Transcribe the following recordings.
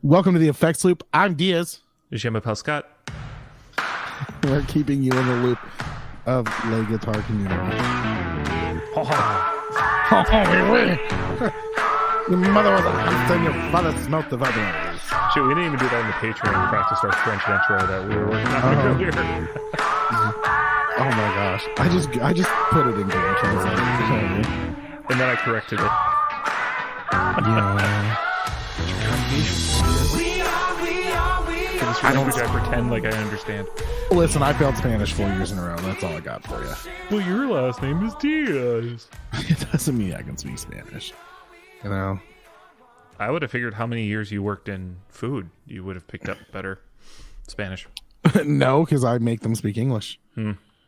Welcome to the Effects Loop. I'm Diaz. Jean-Paul Scott. We're keeping you in the loop of the guitar community. Your mother was a hamster and your father smoked the vibrators. Shit, we didn't even do that in the Patreon. We practiced our French intro that we were working on earlier. Oh my gosh. I just put it in Google Translate. And then I corrected it. Yeah. I don't pretend like I understand. Listen, I failed Spanish 4 years in a row. That's all I got for you. Well, your last name is Diaz. It doesn't mean I can speak Spanish. You know? I would have figured how many years you worked in food, you would have picked up better Spanish. No, because I make them speak English.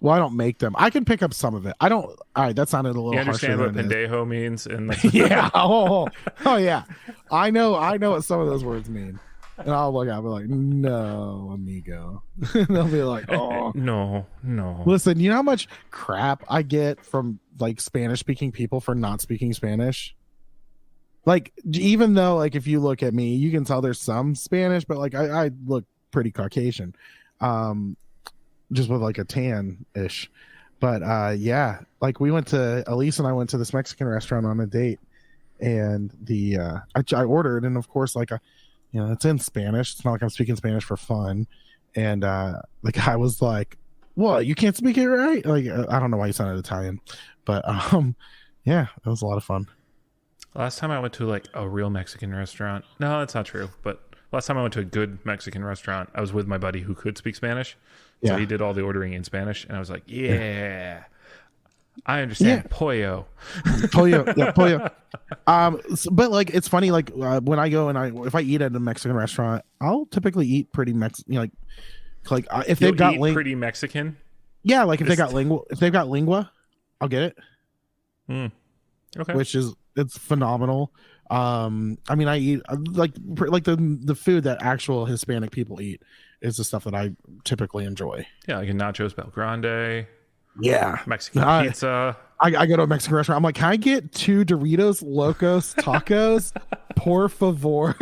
Well, I don't make them. I can pick up some of it. I don't. All right, that sounded a little. You understand harsher what than it pendejo means? And like, yeah. Oh, yeah. I know what some of those words mean. And I'll look. I'll be like, no, amigo. And they'll be like, oh, no. Listen, you know how much crap I get from like Spanish-speaking people for not speaking Spanish? Like, even though, like, if you look at me, you can tell there's some Spanish, but like, I look pretty Caucasian. Just with like a tan-ish. But yeah, like Elise and I went to this Mexican restaurant on a date, and I ordered, and of course, like, it's in Spanish. It's not like I'm speaking Spanish for fun. And the guy was like, "What? You can't speak it right?" Like, I don't know why he sounded Italian, but yeah, that was a lot of fun. Last time I went to like a real Mexican restaurant. No, that's not true. But last time I went to a good Mexican restaurant, I was with my buddy who could speak Spanish. So he did all the ordering in Spanish, and I was like, yeah. I understand. Pollo. Pollo. But like, it's funny, like when I go and if I eat at a Mexican restaurant, I'll typically eat pretty Mexican, like if they've got pretty Mexican. Yeah, like if they've got lingua, I'll get it. Okay. Which is, it's phenomenal. I mean, I eat like the food that actual Hispanic people eat is the stuff that I typically enjoy. Yeah, like a nachos Bel Grande. Yeah, Mexican pizza. I go to a Mexican restaurant. I'm like, can I get 2 Doritos Locos tacos, por favor?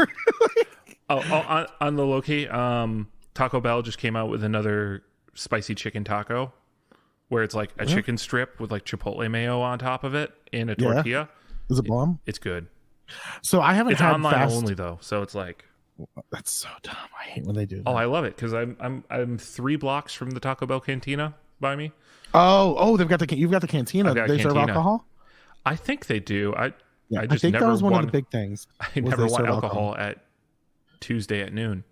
On the low-key, Taco Bell just came out with another spicy chicken taco, where it's like a chicken strip with like chipotle mayo on top of it in a tortilla. Is it bomb? It's good. So I haven't. It's had online fast... only though, so it's like. That's so dumb. I hate when they do that. Oh, I love it because I'm 3 blocks from the Taco Bell cantina by me. Oh, you've got the cantina. They cantina. serve alcohol? I think they do. I think that was one of the big things. I never want alcohol at Tuesday at noon.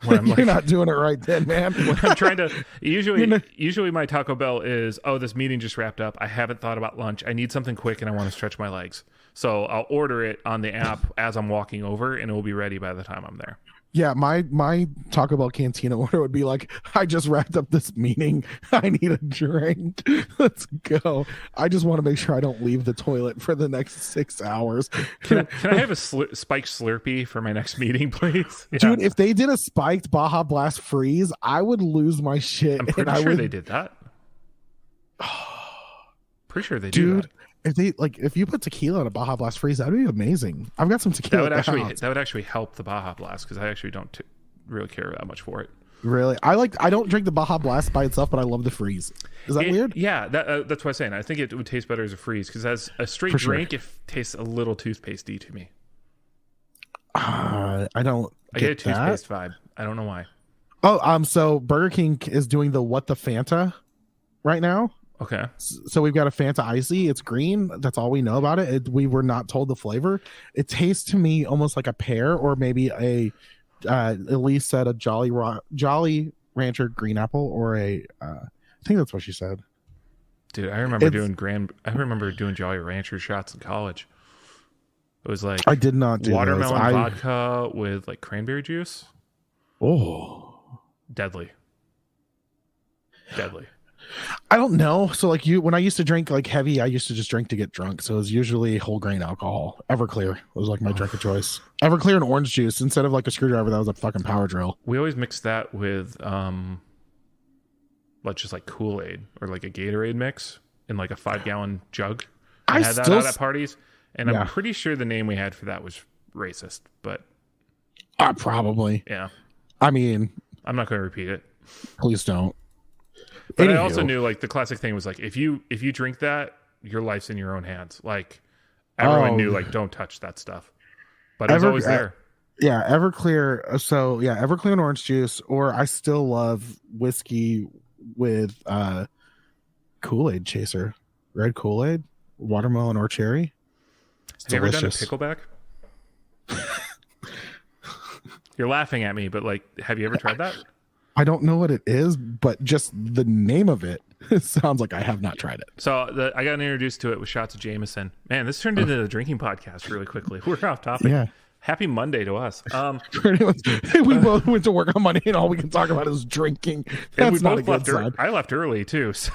When You're not doing it right then, man. When I'm trying to usually my Taco Bell is, this meeting just wrapped up. I haven't thought about lunch. I need something quick and I want to stretch my legs. So I'll order it on the app as I'm walking over, and it will be ready by the time I'm there. Yeah, my Taco Bell cantina order would be like, I just wrapped up this meeting. I need a drink. Let's go. I just want to make sure I don't leave the toilet for the next 6 hours. Can I have a spiked Slurpee for my next meeting, please? Yeah. Dude, if they did a spiked Baja Blast freeze, I would lose my shit. I'm pretty sure they did that. Pretty sure they do that. If you put tequila in a Baja Blast freeze, that'd be amazing. I've got some tequila. That would actually help the Baja Blast, because I actually don't really care that much for it. Really, I don't drink the Baja Blast by itself, but I love the freeze. Is that weird? Yeah, that's what I'm saying. I think it would taste better as a freeze, because as a straight drink, it tastes a little toothpastey to me. I don't. I get a toothpaste vibe. I don't know why. Oh, so Burger King is doing the What the Fanta right now. Okay. So we've got a Fanta Icy. It's green. That's all we know about it. We were not told the flavor. It tastes to me almost like a pear, or maybe Elise said a Jolly Rancher green apple, or I think that's what she said. Dude, I remember doing Jolly Rancher shots in college. It was like, I did not do watermelon vodka with like cranberry juice. Oh, deadly. I don't know. So like when I used to drink like heavy, I used to just drink to get drunk. So it was usually whole grain alcohol. Everclear was like my drink of choice. Everclear and orange juice instead of like a screwdriver. That was a fucking power drill. We always mixed that with just like Kool-Aid or like a Gatorade mix in like a 5-gallon jug. I had that out at parties, and I'm pretty sure the name we had for that was racist, but Probably. Yeah. I mean, I'm not going to repeat it. please don't. But Anywho. I also knew like the classic thing was like if you drink that, your life's in your own hands. Like everyone knew like don't touch that stuff. But it was always there. Yeah, Everclear. So yeah, Everclear and orange juice, or I still love whiskey with Kool-Aid chaser, red Kool-Aid, watermelon or cherry. It's Have delicious. you ever done a pickleback? You're laughing at me, but like, have you ever tried that? I don't know what it is, but just the name of it sounds like I have not tried it. So I got introduced to it with shots of Jameson. Man, this turned into a drinking podcast really quickly. We're off topic. Yeah. Happy Monday to us. We both went to work on Monday, and all we can talk about is drinking. That's not a good sign. I left early too. So.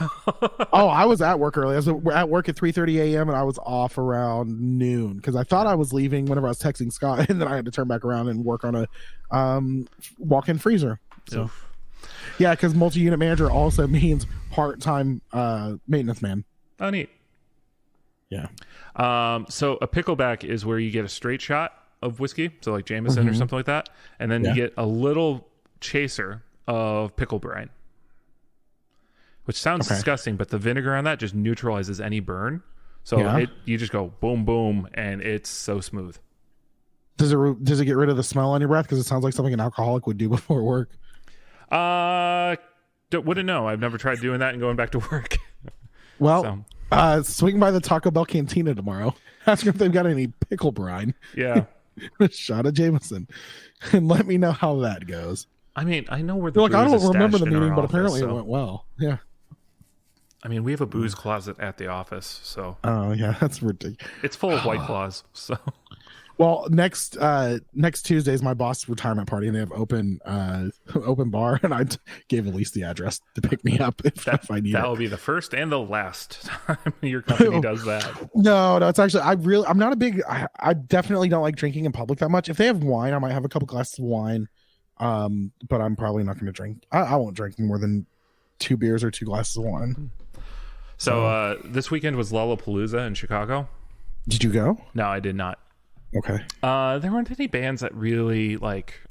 Oh, I was at work early. I was at work at 3:30 a.m. and I was off around noon because I thought I was leaving whenever I was texting Scott, and then I had to turn back around and work on a walk-in freezer. So, Oof. yeah, because multi-unit manager also means part-time maintenance man. Oh, neat. Yeah. So a pickleback is where you get a straight shot of whiskey, so like Jameson or something like that, and then you get a little chaser of pickle brine, which sounds disgusting, but the vinegar on that just neutralizes any burn. So you just go boom, boom, and it's so smooth. Does it get rid of the smell on your breath? Because it sounds like something an alcoholic would do before work. Wouldn't know. I've never tried doing that and going back to work. Well, swing by the Taco Bell Cantina tomorrow. Ask them if they've got any pickle brine. Yeah. A shot of Jameson, and let me know how that goes. I mean, I know where the I don't remember the in our meeting, but office, apparently it went well. Yeah. I mean, we have a booze closet at the office, so. Oh yeah, that's ridiculous. It's full of White Claws, so. Well, next Tuesday is my boss' retirement party, and they have open bar, and I gave Elise the address to pick me up if I need it. That will be the first and the last time your company does that. No, it's actually I'm not a big. I definitely don't like drinking in public that much. If they have wine, I might have a couple glasses of wine, but I'm probably not going to drink. I won't drink more than 2 beers or 2 glasses of wine. So this weekend was Lollapalooza in Chicago. Did you go? No, I did not. Okay. There weren't any bands that really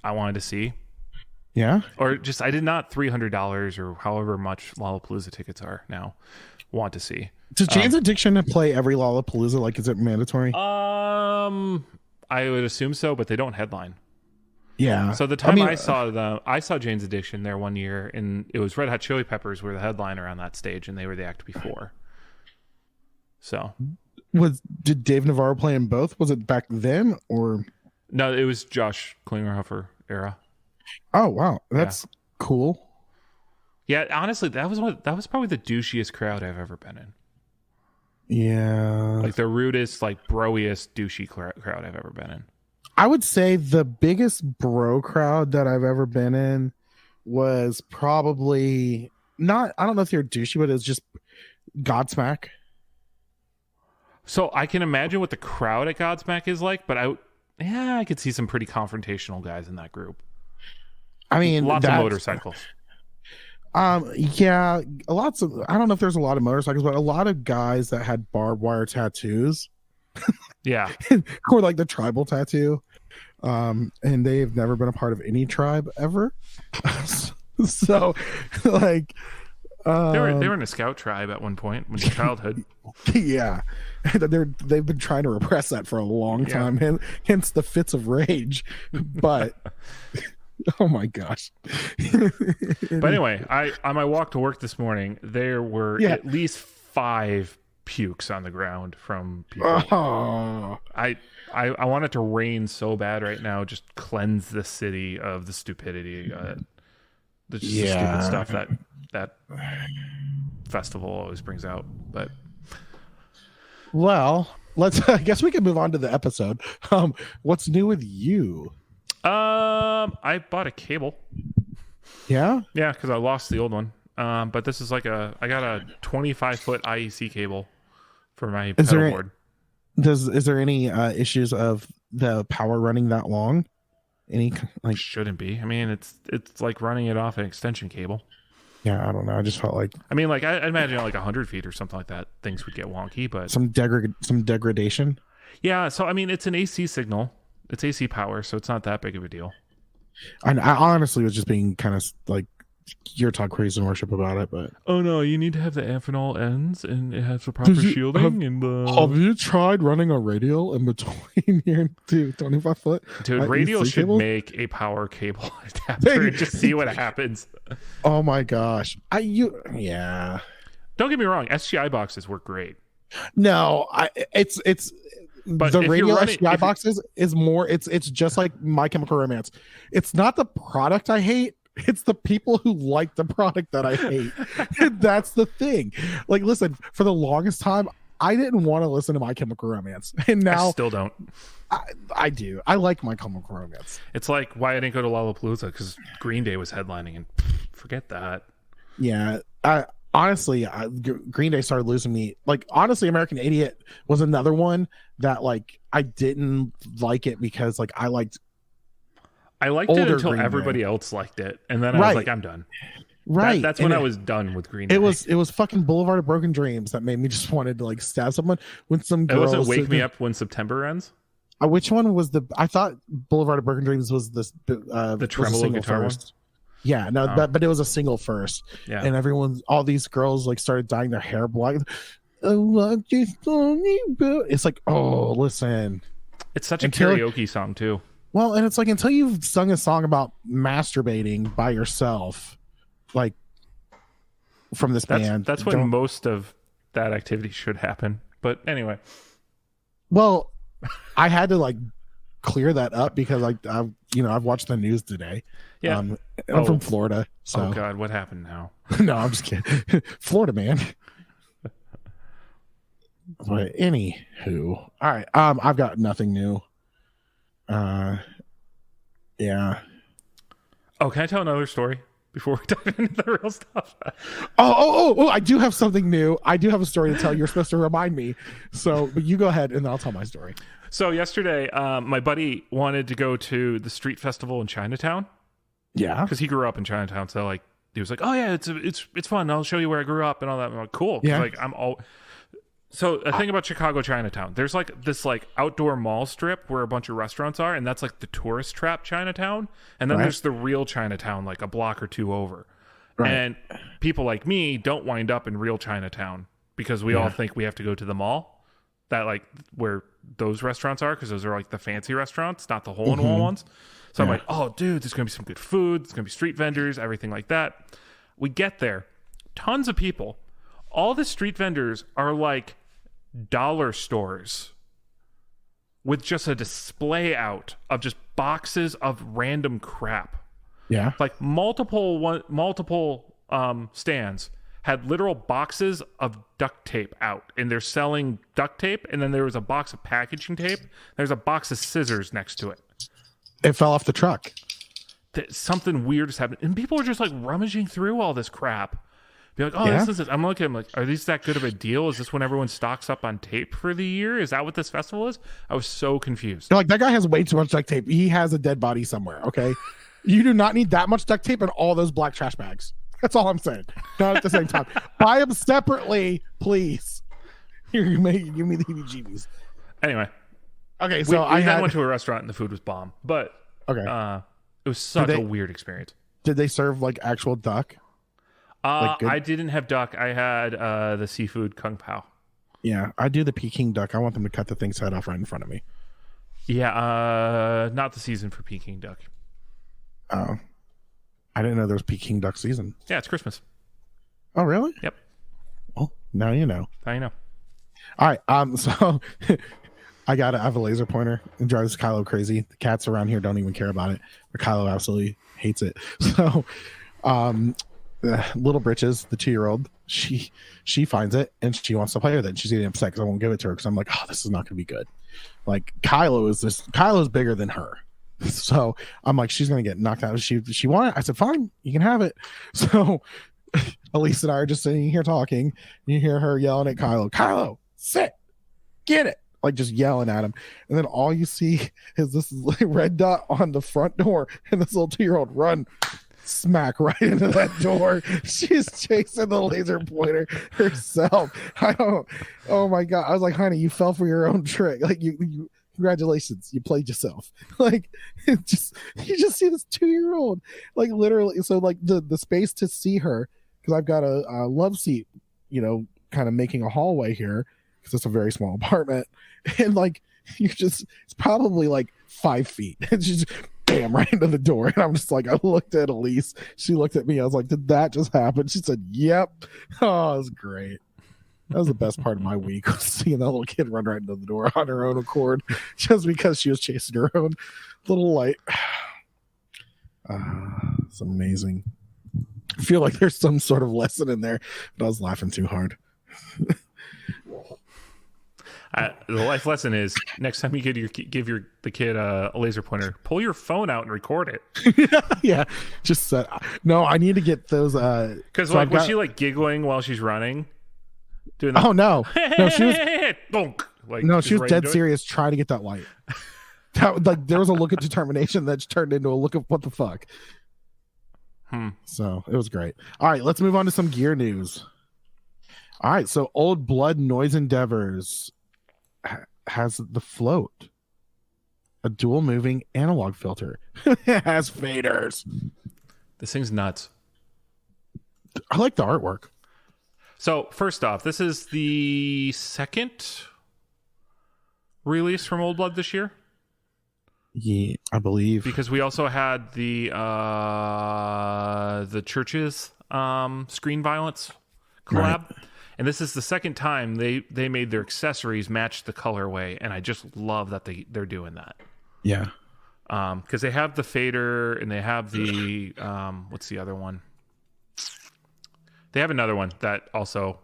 I wanted to see. Yeah. Or just I did not $300 or however much Lollapalooza tickets are now want to see. Does Jane's Addiction play every Lollapalooza? Like, is it mandatory? I would assume so, but they don't headline. Yeah. So the time I saw Jane's Addiction there one year, and it was Red Hot Chili Peppers were the headliner on that stage, and they were the act before. So. Did Dave Navarro play in both? Was it back then or no? It was Josh Klingerhofer era. Oh wow, that's cool. Yeah, honestly, that was probably the douchiest crowd I've ever been in. Yeah, like the rudest, broiest, douchey crowd I've ever been in. I would say the biggest bro crowd that I've ever been in was probably not. I don't know if they're douchey, but it's just Godsmack. So I can imagine what the crowd at Godsmack is like, but I could see some pretty confrontational guys in that group. I mean, lots of motorcycles. Yeah, lots of. I don't know if there's a lot of motorcycles, but a lot of guys that had barbed wire tattoos. Yeah, or like the tribal tattoo, and they've never been a part of any tribe ever. So, like. They were in a scout tribe at one point when childhood. Yeah, they've been trying to repress that for a long time, and hence the fits of rage. But oh my gosh! But anyway, on my walk to work this morning, there were at least 5 pukes on the ground from people. Oh. I want it to rain so bad right now, just cleanse the city of the stupidity. The stupid stuff that festival always brings out. But well, I guess we can move on to the episode. What's new with you? I bought a cable. Yeah, because I lost the old one. But this is I got a 25-foot IEC cable for my pedal board. Is there any issues of the power running that long? Any shouldn't be. I mean, it's like running it off an extension cable. Yeah, I don't know. I just felt like I imagine 100 feet or something like that, things would get wonky, but some degradation. Yeah, so I mean, it's an AC signal, It's AC power, so it's not that big of a deal. I honestly was just being kind of like your talk praise and worship about it, but oh no, you need to have the Amphenol ends, and it has the proper shielding. Have you tried running a radial in between your 25 foot? Dude, radial should make a power cable adapter and just see what happens. Oh my gosh, yeah. Don't get me wrong, SGI boxes work great. No, it's but the radio SGI boxes is more. It's just like My Chemical Romance. It's not the product I hate. It's the people who like the product that I hate. That's the thing. Like, listen, for the longest time, I didn't want to listen to My Chemical Romance, and now I still don't. I do. I like My Chemical Romance. It's like why I didn't go to Lollapalooza, because Green Day was headlining, and forget that. Yeah, honestly, Green Day started losing me. Like, honestly, American Idiot was another one that like I didn't like it because like I liked it until everybody else liked it, and then I was like, I'm done. Right, that's when I was done with Green Day. It was fucking Boulevard of Broken Dreams that made me just wanted to like stab someone. When some girls, it wasn't Wake Me Up When September Ends. Which one was I thought Boulevard of Broken Dreams was this the tremolo guitar first. One? Yeah, no, but it was a single first. Yeah, and all these girls like started dyeing their hair black. It's like, oh, listen, it's such a karaoke song too. Well, and it's like until you've sung a song about masturbating by yourself, like from this band, that's when most of that activity should happen. But anyway, well, I had to like clear that up because I've watched the news today. Yeah, I'm from Florida. So. Oh God, what happened now? No, I'm just kidding. Florida man. But anywho, all right. I've got nothing new. Yeah. Oh, can I tell another story before we dive into the real stuff? Oh! I do have something new. I do have a story to tell. You're supposed to remind me. So, but you go ahead, and I'll tell my story. So yesterday, my buddy wanted to go to the street festival in Chinatown. Yeah, because he grew up in Chinatown. So like, he was like, "Oh yeah, it's fun. I'll show you where I grew up and all that." I'm like, "Cool." Yeah. Like So the thing about Chicago Chinatown, there's like this like outdoor mall strip where a bunch of restaurants are, and that's like the tourist trap Chinatown. And then there's the real Chinatown, like a block or two over. Right. And people like me don't wind up in real Chinatown because we all think we have to go to the mall, that like where those restaurants are, because those are like the fancy restaurants, not the hole in the wall ones. So I'm like, oh dude, there's gonna be some good food, there's gonna be street vendors, everything like that. We get there, tons of people. All the street vendors are like dollar stores with just a display out of just boxes of random crap. Yeah. Like multiple stands had literal boxes of duct tape out, and they're selling duct tape, and then there was a box of packaging tape. There's a box of scissors next to it. It fell off the truck. Something weird is happening, and people are just like rummaging through all this crap. Be like, oh, this is it. I'm looking at them like, are these that good of a deal? Is this when everyone stocks up on tape for the year? Is that what this festival is? I was so confused. You're like, that guy has way too much duct tape. He has a dead body somewhere, okay? You do not need that much duct tape in all those black trash bags. That's all I'm saying. Not at the same time. Buy them separately, please. Here, give me the heebie-jeebies. Anyway. Okay, so I then went to a restaurant and the food was bomb. But okay, it was such a weird experience. Did they serve like actual duck? I didn't have duck. I had the seafood kung pao. Yeah, I do the Peking duck. I want them to cut the thing's head off right in front of me. Yeah, not the season for Peking duck. Oh, I didn't know there was Peking duck season. Yeah, it's Christmas. Oh, really? Yep. Well, now you know. Now you know. All right. So I have a laser pointer. It drives Kylo crazy. The cats around here don't even care about it, but Kylo absolutely hates it. So, Little Britches, the 2-year-old, she finds it and she wants to play with it. She's getting upset because I won't give it to her because I'm like, oh, this is not going to be good. Like Kylo's bigger than her. So I'm like, she's going to get knocked out. She wanted it. I said, fine, you can have it. So Elise and I are just sitting here talking. And you hear her yelling at Kylo, sit, get it. Like just yelling at him. And then all you see is this red dot on the front door and this little 2-year-old run smack right into that door. She's chasing the laser pointer herself. Oh my God. I was like, honey, you fell for your own trick. Like you congratulations, you played yourself. Like, it just you just see this 2-year-old, like literally. So like the space to see her, because I've got a love seat, kind of making a hallway here because it's a very small apartment, and like it's probably like 5 feet. It's just bam right into the door, and I'm just like, I looked at Elise, she looked at me, I was like, did that just happen? She said, yep. Oh, it was great. That was the best part of my week, was seeing that little kid run right into the door on her own accord, just because she was chasing her own little light. It's amazing. I feel like there's some sort of lesson in there, but I was laughing too hard. The life lesson is, next time you give the kid a laser pointer, pull your phone out and record it. Yeah, just no. I need to get those. Because was she like giggling while she's running? Doing that? Oh no, she was. She was dead serious trying to get that light. There was a look of determination that turned into a look of what the fuck. So it was great. All right, let's move on to some gear news. All right, so Old Blood Noise Endeavors has the float, a dual moving analog filter. It has faders. This thing's nuts. I like the artwork. So first off, this is the second release from Old Blood this year. Yeah, I believe, because we also had the Churches Screen Violence collab. Right. And this is the second time they made their accessories match the colorway, and I just love that they're doing that. Yeah. Because they have the fader and they have the what's the other one? They have another one that also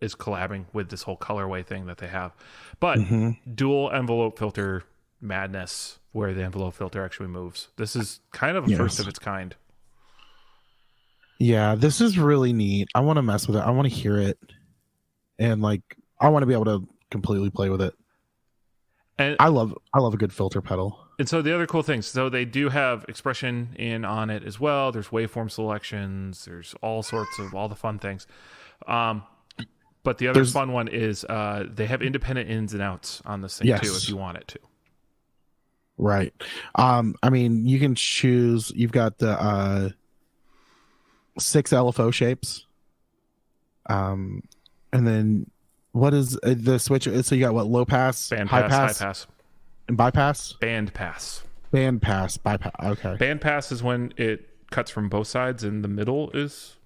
is collabing with this whole colorway thing that they have. But dual envelope filter madness, where the envelope filter actually moves. This is kind of a first of its kind. Yeah, this is really neat. I want to mess with it. I want to hear it. And like, I want to be able to completely play with it. And I love a good filter pedal. And so the other cool things, so they do have expression in on it as well. There's waveform selections. There's all sorts of all the fun things. But the other fun one is they have independent ins and outs on this thing too, if you want it to. Right. I mean, you can choose. You've got the 6 LFO shapes. And then what is the switch? So you got what? Low pass, band high pass, high pass, and bypass. Band pass, bypass. Okay. Band pass is when it cuts from both sides, and the middle is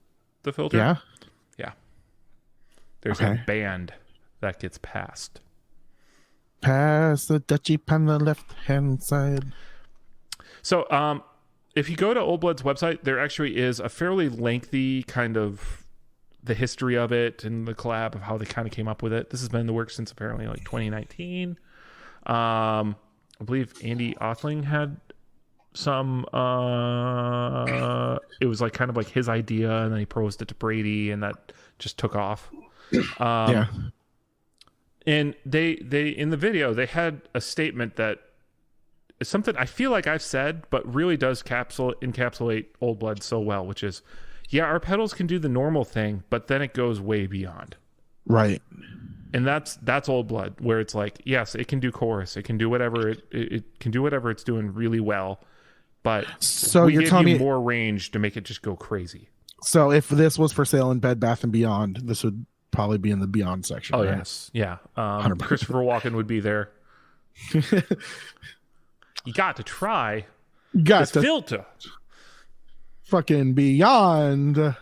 the filter. Yeah. There's a band that gets passed. Pass the Dutchie on the left hand side. So, if you go to Old Blood's website, there actually is a fairly lengthy kind of the history of it and the collab of how they kind of came up with it. This has been in the works since apparently like 2019. I believe Andy Othling had some. It was like kind of like his idea, and then he proposed it to Brady, and that just took off. Yeah. And they in the video they had a statement that is something I feel like I've said, but really does encapsulate Old Blood so well, which is, yeah, our pedals can do the normal thing, but then it goes way beyond. Right. And that's Old Blood, where it's like, yes, it can do chorus, it can do whatever it can do whatever it's doing really well, but so you're telling me more range to make it just go crazy. So if this was for sale in Bed Bath & Beyond, this would probably be in the Beyond section. Oh, right? yes. Yeah. Christopher Walken would be there. You got to try this filter. Fucking Beyond. The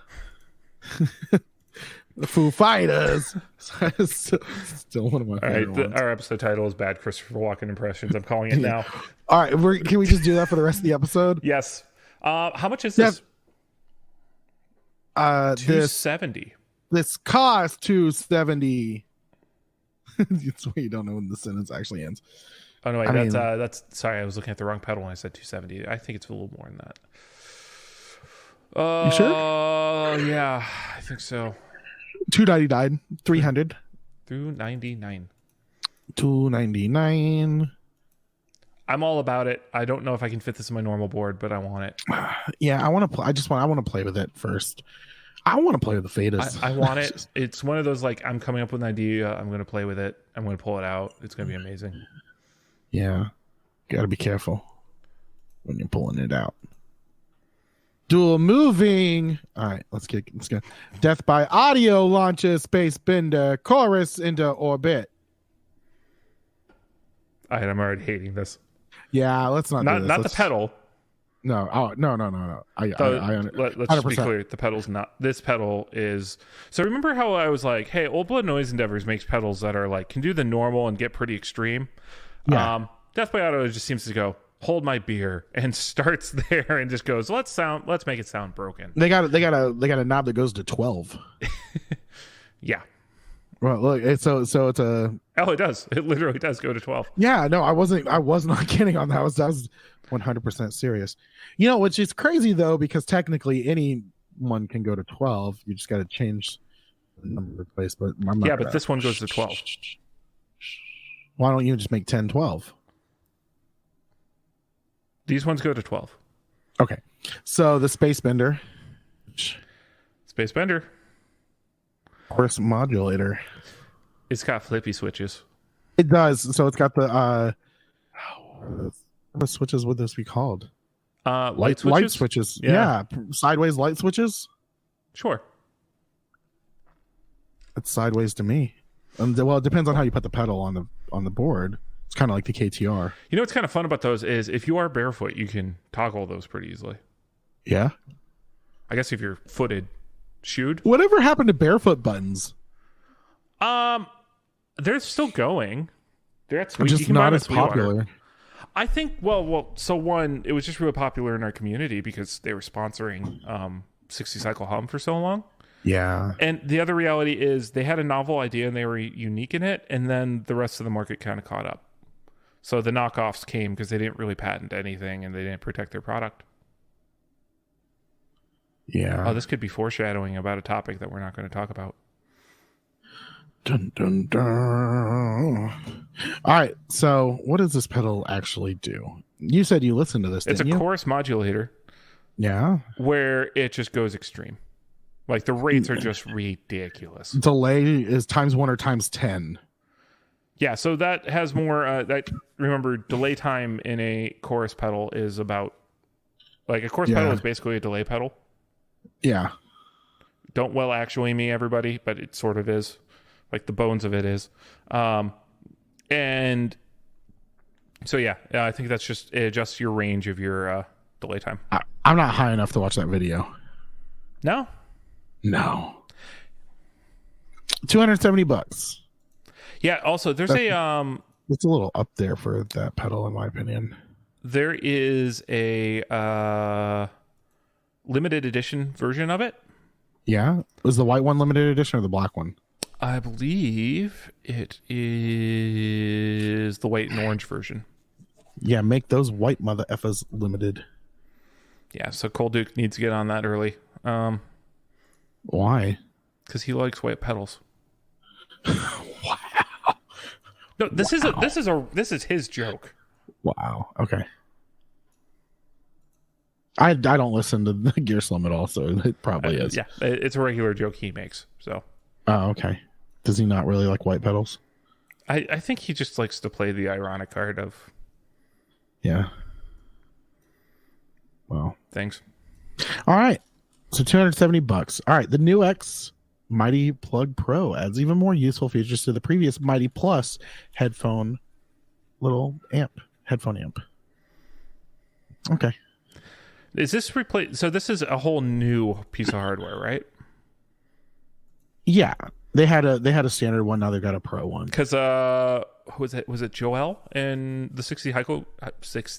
Foo Fighters. Still one of my favorite ones. Our episode title is Bad Christopher Walken Impressions. I'm calling it now. All right. Can we just do that for the rest of the episode? Yes. How much is this? $270. This cost $270. It's where you don't know when the sentence actually ends. Oh no, wait, that's sorry, I was looking at the wrong pedal when I said 270. I think it's a little more than that. You sure? Yeah, I think so. 299, 300. 299. 299. I'm all about it. I don't know if I can fit this in my normal board, but I want it. Yeah, I want to play with it first. I want to play with the Fadas. I want it. It's one of those like I'm coming up with an idea. I'm going to play with it. I'm going to pull it out. It's going to be amazing. Yeah, got to be careful when you're pulling it out. Dual moving. All right, let's get. Death by audio launches Space Bender chorus into orbit. All right, I'm already hating this. Yeah, let's not. Do this. Not the pedal. No. Oh no. Let's just be clear. The pedal's not. This pedal is. So remember how I was like, "Hey, Old Blood Noise Endeavors makes pedals that are like can do the normal and get pretty extreme." Yeah. Death by Auto just seems to go hold my beer and starts there and just goes let's make it sound broken. They got a knob that goes to 12. Yeah. Well, look, it's it's a. Oh, it does. It literally does go to 12. Yeah, no, I was not kidding on that. I was 100% serious. You know, which is crazy though, because technically anyone can go to 12. You just got to change the number of place. But but this one goes to 12. Why don't you just make 10, 12? These ones go to 12. Okay, so the Space Bender, chorus modulator. It's got flippy switches. It does. So it's got the what switches would this be called? Light switches. Light switches. Yeah. Sideways light switches. Sure. It's sideways to me. Well, it depends on how you put the pedal on the board. It's kind of like the KTR. You know what's kind of fun about those is if you are barefoot, you can toggle those pretty easily. Yeah. I guess if you're footed, shoed. Whatever happened to barefoot buttons? They're still going. They're just not as popular. I think. Well. So one, it was just really popular in our community because they were sponsoring 60 Cycle Hum for so long. Yeah. And the other reality is they had a novel idea and they were unique in it, and then the rest of the market kind of caught up. So the knockoffs came because they didn't really patent anything and they didn't protect their product. Yeah. Oh, this could be foreshadowing about a topic that we're not going to talk about. Dun, dun, dun. All right. So what does this pedal actually do? You said you listened to this, It's a chorus modulator. Yeah. Where it just goes extreme. Like the rates are just ridiculous. Delay is times 1 or times 10. Yeah, so that has more. Remember, delay time in a chorus pedal is about like a chorus pedal is basically a delay pedal. Yeah. Don't actually me, everybody, but it sort of is. Like the bones of it is. And so yeah, I think that's just it adjusts your range of your delay time. I'm not high enough to watch that video. No. $270. Yeah. Also, there's it's a little up there for that pedal, in my opinion. There is a limited edition version of it. Yeah. Was the white one limited edition or the black one? I believe it is the white and orange version. Yeah, make those white mother effers limited. Yeah, so Cold Duke needs to get on that early. Why? Because he likes white pedals. Wow. No, this is his joke. Wow. Okay. I don't listen to the Gear Slum at all, so it probably is. Yeah, it's a regular joke he makes. So. Oh, okay. Does he not really like white pedals? I think he just likes to play the ironic card of. Yeah. Well. Thanks. All right. So $270. All right. The new X Mighty Plug Pro adds even more useful features to the previous Mighty Plus headphone headphone amp. Okay. Is this so this is a whole new piece of hardware, right? Yeah. They had a standard one, now they've got a pro one. Because was it Joelle in the 60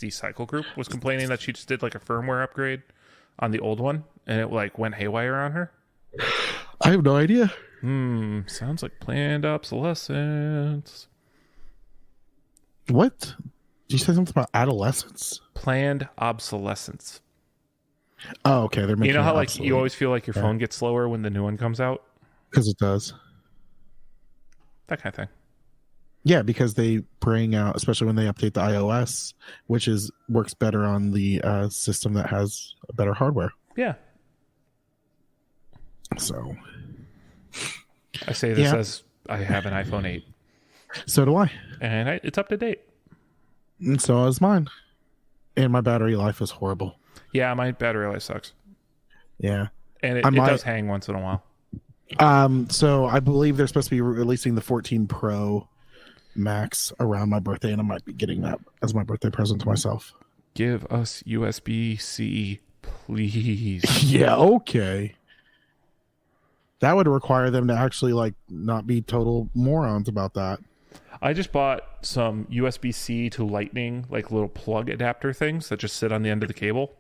cycle group was complaining that she just did like a firmware upgrade on the old one and it like went haywire on her? I have no idea. Sounds like planned obsolescence. What? Did you say something about adolescence? Planned obsolescence. Oh, okay. They're making. You know how like you always feel like your phone gets slower when the new one comes out? Because it does. That kind of thing. Yeah, because they bring out, especially when they update the iOS, which works better on the system that has better hardware. Yeah. So I say this as I have an iPhone 8. So do I. And it's up to date. And so is mine. And my battery life is horrible. Yeah, my battery life sucks. Yeah. And it does hang once in a while. So I believe they're supposed to be releasing the 14 Pro Max around my birthday, and I might be getting that as my birthday present to myself. Give us USB-C, please. Yeah, okay. That would require them to actually like not be total morons about that. I just bought some USB-C to Lightning, like little plug adapter things that just sit on the end of the cable.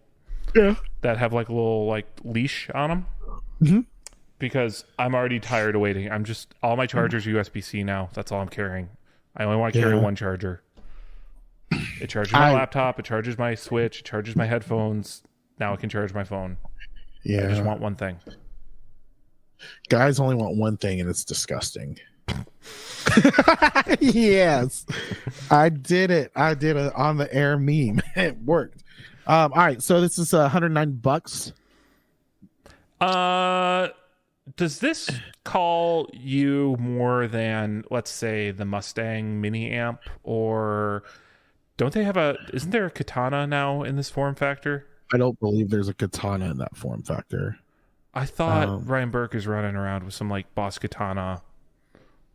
Yeah. That have like a little like leash on them. Mm-hmm. Because I'm already tired of waiting. All my chargers are USB-C now. That's all I'm carrying. I only want to carry one charger. It charges my laptop. It charges my Switch. It charges my headphones. Now I can charge my phone. Yeah. I just want one thing. Guys only want one thing, and it's disgusting. Yes. I did it. I did it on the air meme. It worked. All right. So this is $109. Does this call you more than, let's say, the Mustang Mini Amp, or don't they have isn't there a Katana now in this form factor? I don't believe there's a Katana in that form factor. I thought Ryan Burke is running around with some like Boss Katana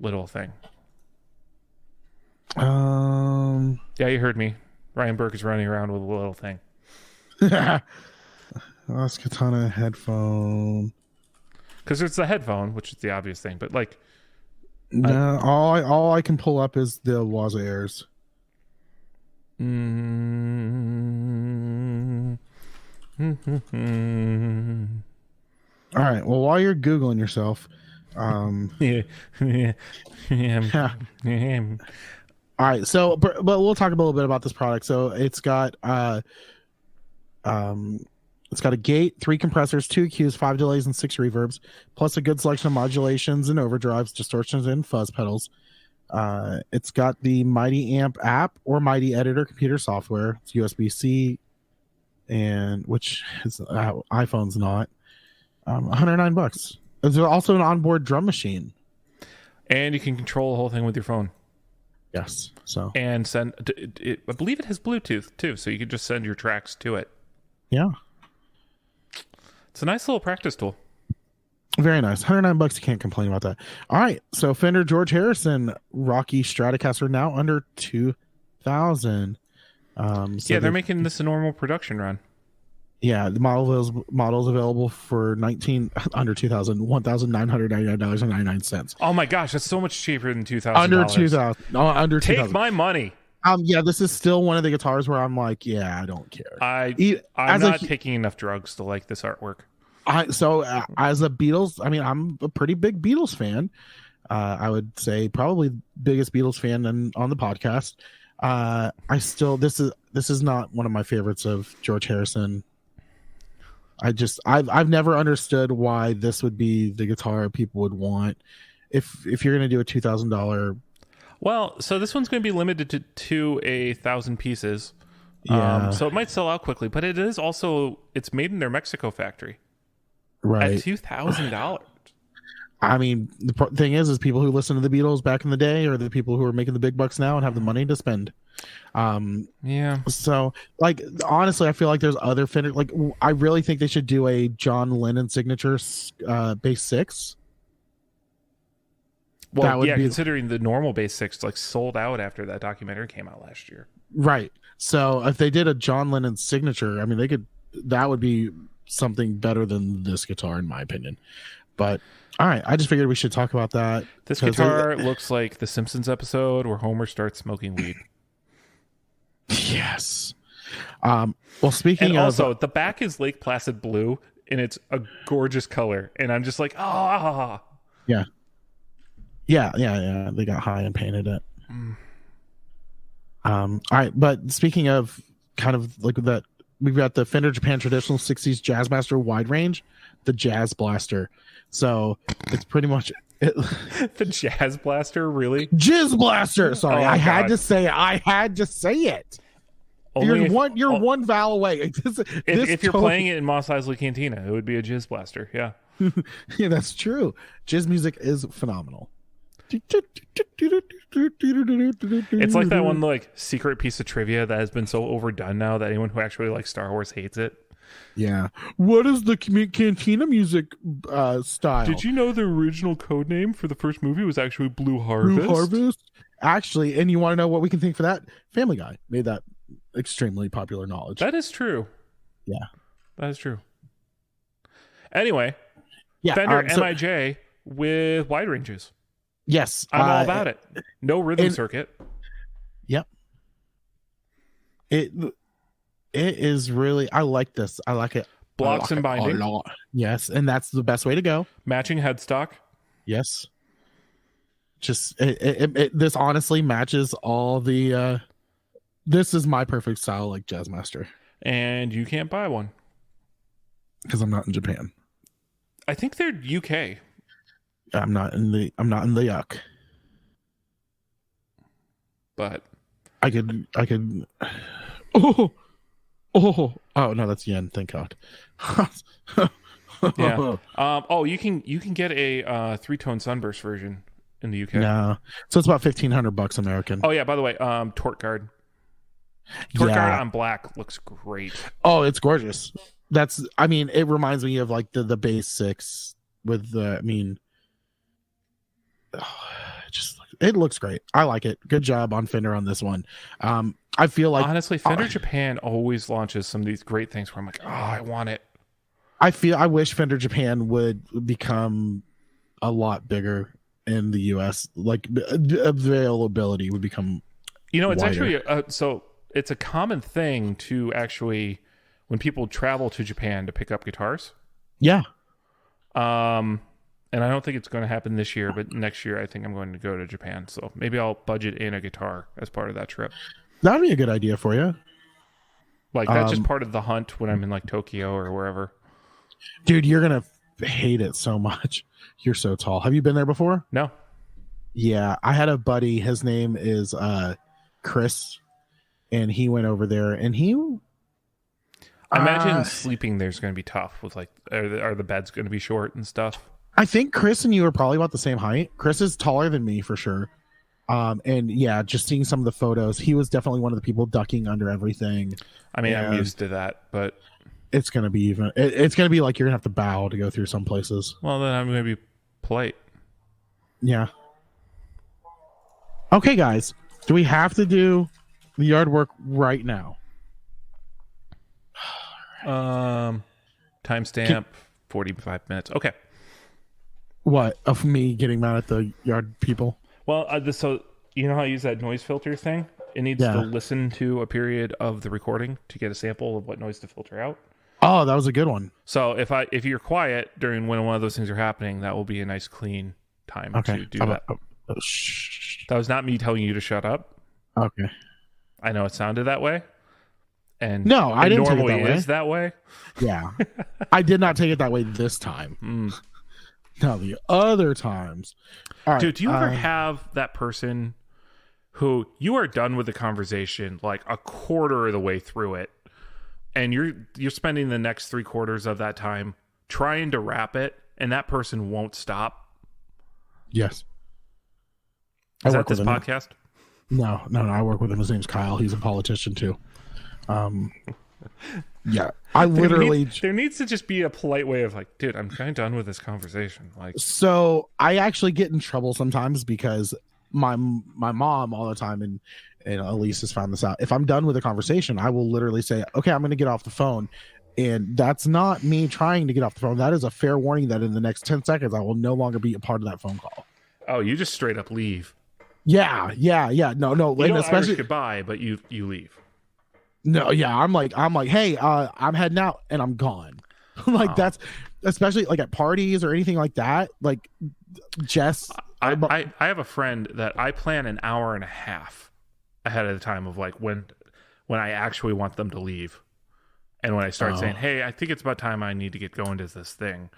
little thing. Yeah, you heard me. Ryan Burke is running around with a little thing. Boss Katana headphone. Because it's the headphone, which is the obvious thing, but like, no, all I can pull up is the Waza Airs. All right. Well, while you're googling yourself, all right. So, but we'll talk a little bit about this product. So it's got it's got a gate, 3 compressors, 2 EQs, 5 delays, and 6 reverbs, plus a good selection of modulations and overdrives, distortions, and fuzz pedals. It's got the Mighty Amp app or Mighty Editor computer software. It's USB-C, and which is iPhone's not. $109. There's also an onboard drum machine, and you can control the whole thing with your phone. Yes. So and send. I believe it has Bluetooth too, so you can just send your tracks to it. Yeah. It's a nice little practice tool. Very nice. $109. You can't complain about that. All right. So Fender George Harrison Rocky Stratocaster now under $2,000. Yeah, they're making this a normal production run. Yeah, the models available for under $2,000, $1,999.99. Oh my gosh, that's so much cheaper than $2,000. Under $2,000. Under $2,000. Take my money. Yeah, this is still one of the guitars where I'm like, yeah, I don't care. I'm not taking enough drugs to like this artwork. As a Beatles, I mean, I'm a pretty big Beatles fan. I would say probably biggest Beatles fan on the podcast. This is not one of my favorites of George Harrison. I've never understood why this would be the guitar people would want if you're going to do a $2,000. Well, so this one's going to be limited to 1,000 pieces. Yeah. So it might sell out quickly, but it's made in their Mexico factory. Right. At $2,000. I mean, the thing is people who listen to the Beatles back in the day are the people who are making the big bucks now and have the money to spend. Yeah. So, like, honestly, I feel like there's other Fender. Like, I really think they should do a John Lennon signature bass 6. Well, yeah, considering the normal bass 6 like sold out after that documentary came out last year. Right. So if they did a John Lennon signature, I mean, that would be something better than this guitar, in my opinion. But all right, I just figured we should talk about that. This guitar looks like the Simpsons episode where Homer starts smoking weed. Yes. Well, speaking and of, also the back is Lake Placid blue, and it's a gorgeous color. And I'm just like, yeah. They got high and painted it. All right, but speaking of kind of like that, we've got the Fender Japan Traditional 60s Jazzmaster wide range, the Jazz Blaster. So it's pretty much it. The Jazz Blaster, really? Jizz Blaster. Sorry, I had to say it. You're one vowel away. If you're playing it in Mos Eisley Cantina, it would be a Jizz Blaster. Yeah. Yeah, that's true. Jazz music is phenomenal. It's like that one like secret piece of trivia that has been so overdone now that anyone who actually likes Star Wars hates it. Yeah. What is the Cantina music style? Did you know the original code name for the first movie was actually Blue Harvest? Blue Harvest? Actually, and you want to know what we can think for that? Family Guy made that extremely popular knowledge. That is true. Yeah. That is true. Anyway, yeah, Fender MIJ with wide ranges. Yes. I'm all about it. No rhythm circuit. Yep. It is really, I like this. I like it. Blocks and binding. Yes, and that's the best way to go. Matching headstock. Yes. Just this honestly matches all the this is my perfect style like Jazzmaster. And you can't buy one. Because I'm not in Japan. I think they're UK. I'm not in the yuck. But I could oh no, that's yen, thank God. Yeah. You can get a 3-tone sunburst version in the UK. No. So it's about $1,500 American. Oh yeah, by the way, Torque Guard. Torque Guard on black looks great. Oh, it's gorgeous. It reminds me of like the base 6 with the it looks great. I like it. Good job on Fender on this one. I feel like honestly, Fender Japan always launches some of these great things where I'm like, oh, I want it. I wish Fender Japan would become a lot bigger in the US. Like availability would become it's wider. Actually it's a common thing to actually when people travel to Japan to pick up guitars. Yeah. And I don't think it's going to happen this year, but next year I think I'm going to go to Japan. So maybe I'll budget in a guitar as part of that trip. That'd be a good idea for you. Like that's just part of the hunt when I'm in like Tokyo or wherever. Dude, you're going to hate it so much. You're so tall. Have you been there before? No. Yeah. I had a buddy. His name is Chris. And he went over there and I imagine sleeping there's going to be tough with like, are the beds going to be short and stuff? I think Chris and you are probably about the same height. Chris is taller than me for sure. And yeah, just seeing some of the photos, he was definitely one of the people ducking under everything. I mean, I'm used to that, but it's going to be it's going to be like you're going to have to bow to go through some places. Well, then I'm going to be polite. Yeah. Okay, guys, do we have to do the yard work right now? Timestamp 45 minutes. Okay. What of me getting mad at the yard people? Well, so you know how I use that noise filter thing? It needs to listen to a period of the recording to get a sample of what noise to filter out. Oh, that was a good one. So if you're quiet during when one of those things are happening, that will be a nice clean time to do that. That was not me telling you to shut up. Okay. I know it sounded that way. And no, I didn't take it that way. Is that way. Yeah. I did not take it that way this time. Now the other times. All right, dude, do you ever have that person who you are done with the conversation like a quarter of the way through it, and you're spending the next 3/4 of that time trying to wrap it, and that person won't stop? Yes. Is that this podcast? No. I work with him. His name's Kyle. He's a politician too. Yeah, I literally there needs to just be a polite way of like, dude, I'm kind of done with this conversation. Like, so I actually get in trouble sometimes because my mom all the time, and Elise has found this out. If I'm done with a conversation, I will literally say, okay, I'm going to get off the phone. And that's not me trying to get off the phone. That is a fair warning that in the next 10 seconds, I will no longer be a part of that phone call. Oh, you just straight up leave. Yeah. No. You And don't especially Irish goodbye, but you leave. No, yeah, I'm like, hey, I'm heading out, and I'm gone. Like that's especially like at parties or anything like that. Like, Jess, I have a friend that I plan an hour and a half ahead of the time of like when I actually want them to leave, and when I start saying, hey, I think it's about time I need to get going to this thing,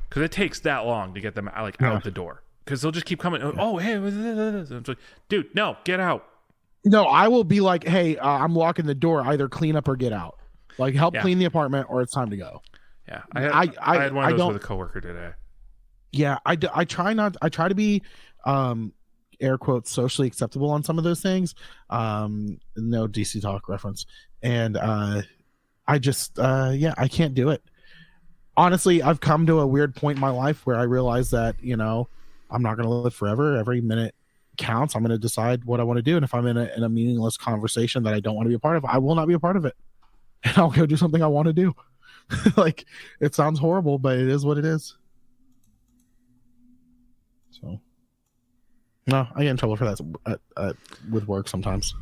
because it takes that long to get them out the door, because they'll just keep coming. Oh, hey, I'm like, dude, no, get out. No, I will be like, hey, I'm locking the door. Either clean up or get out. Like, help clean the apartment, or it's time to go. Yeah, I had one of those with a coworker today. Yeah, I try to be air quotes socially acceptable on some of those things. No DC Talk reference. And I just I can't do it. Honestly, I've come to a weird point in my life where I realize that, I'm not going to live forever. Every minute counts. I'm going to decide what I want to do. And if I'm in a meaningless conversation that I don't want to be a part of, I will not be a part of it. And I'll go do something I want to do. Like, it sounds horrible, but it is what it is. So, no, I get in trouble for that with work sometimes.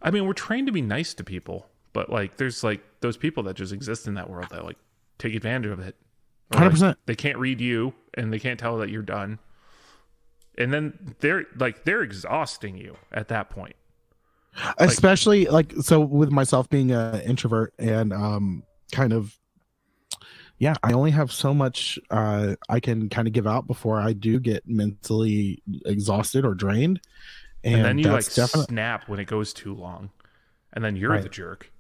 I mean, we're trained to be nice to people, but like, there's like those people that just exist in that world that like take advantage of it. 100%. Like, they can't read you, and they can't tell that you're done. And then they're exhausting you at that point. Especially so with myself being an introvert and kind of, I only have so much I can kind of give out before I do get mentally exhausted or drained. And then you snap when it goes too long, and then you're the jerk.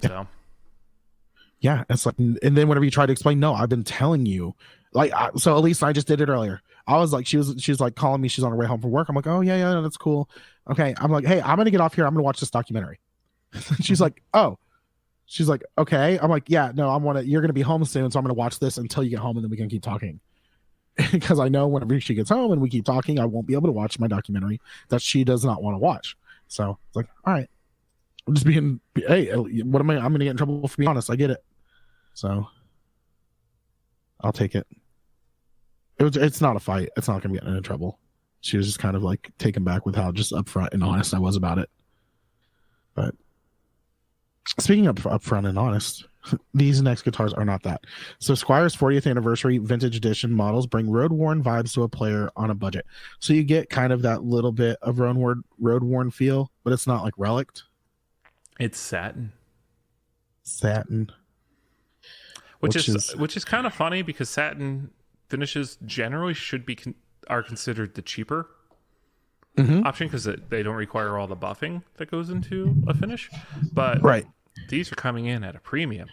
So. Yeah, it's like, and then whenever you try to explain, no, I've been telling you, so at least I just did it earlier. I was like, she was like calling me. She's on her way home from work. I'm like, oh yeah, that's cool. Okay, I'm like, hey, I'm gonna get off here. I'm gonna watch this documentary. She's like, oh, she's like, okay. I'm like, yeah, no, you're gonna be home soon, so I'm gonna watch this until you get home, and then we can keep talking. Because I know whenever she gets home and we keep talking, I won't be able to watch my documentary that she does not want to watch. So it's like, all right, I'm just being, hey, what am I? I'm gonna get in trouble for being honest. I get it. So I'll take it. It's not a fight. It's not going to get into trouble. She was just kind of like taken back with how just upfront and honest I was about it. But speaking of upfront and honest, these next guitars are not that. So Squire's 40th anniversary vintage edition models bring road-worn vibes to a player on a budget. So you get kind of that little bit of road-worn feel, but it's not like relict. It's satin. Which is kind of funny because satin finishes generally are considered the cheaper option because they don't require all the buffing that goes into a finish. But these are coming in at a premium.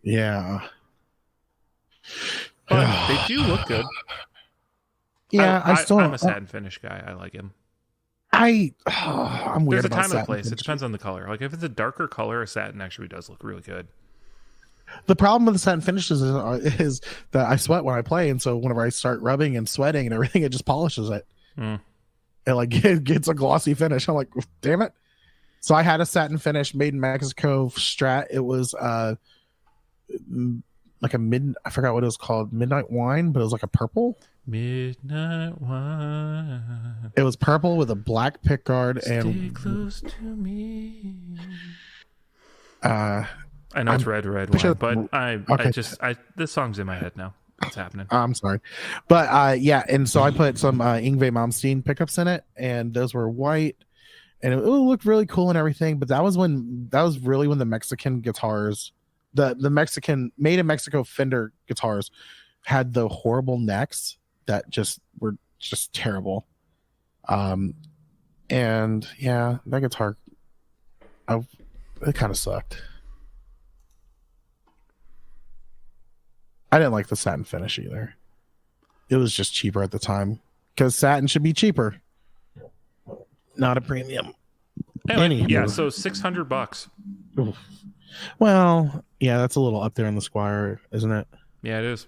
Yeah. But they do look good. Yeah, I'm a satin finish guy. I like him. I'm weird. There's a about time and a place. Finish. It depends on the color. Like if it's a darker color, a satin actually does look really good. The problem with the satin finishes is that I sweat when I play, and so whenever I start rubbing and sweating and everything, it just polishes it. It gets a glossy finish. I'm like, damn it. So I had a satin finish made in Mexico Strat. It was like I forgot what it was called, Midnight Wine, but it was like a purple. Midnight Wine. It was purple with a black pickguard. Stay close to me. I know it's red wine, but this song's in my head now. It's happening. I'm sorry. But and so I put some Yngwie Malmsteen pickups in it, and those were white, and it looked really cool and everything. But that was really when the Mexican guitars, the Mexican made in Mexico Fender guitars, had the horrible necks that were just terrible. And yeah, that guitar, it kind of sucked. I didn't like the satin finish either. It was just cheaper at the time because satin should be cheaper, not a premium. Yeah, so $600. Well, yeah, that's a little up there in the Squire, isn't it? Yeah, it is.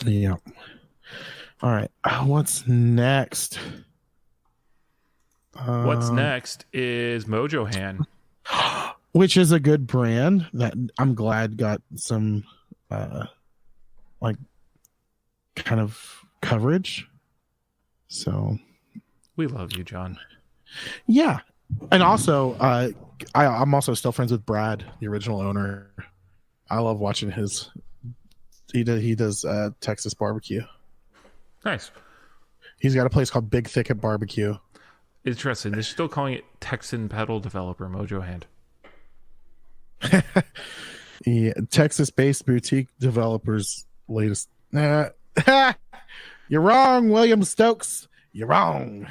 Yeah. All right. What's next? What's next is Mojo Hand, which is a good brand that I'm glad got some kind of coverage. So we love you, John. Yeah. And also I'm also still friends with Brad, the original owner. I love watching he does Texas barbecue. Nice. He's got a place called Big Thicket Barbecue. Interesting. They're still calling it Texan pedal developer Mojo Hand. Yeah, Texas-based boutique developers latest. You're wrong, William Stokes. You're wrong.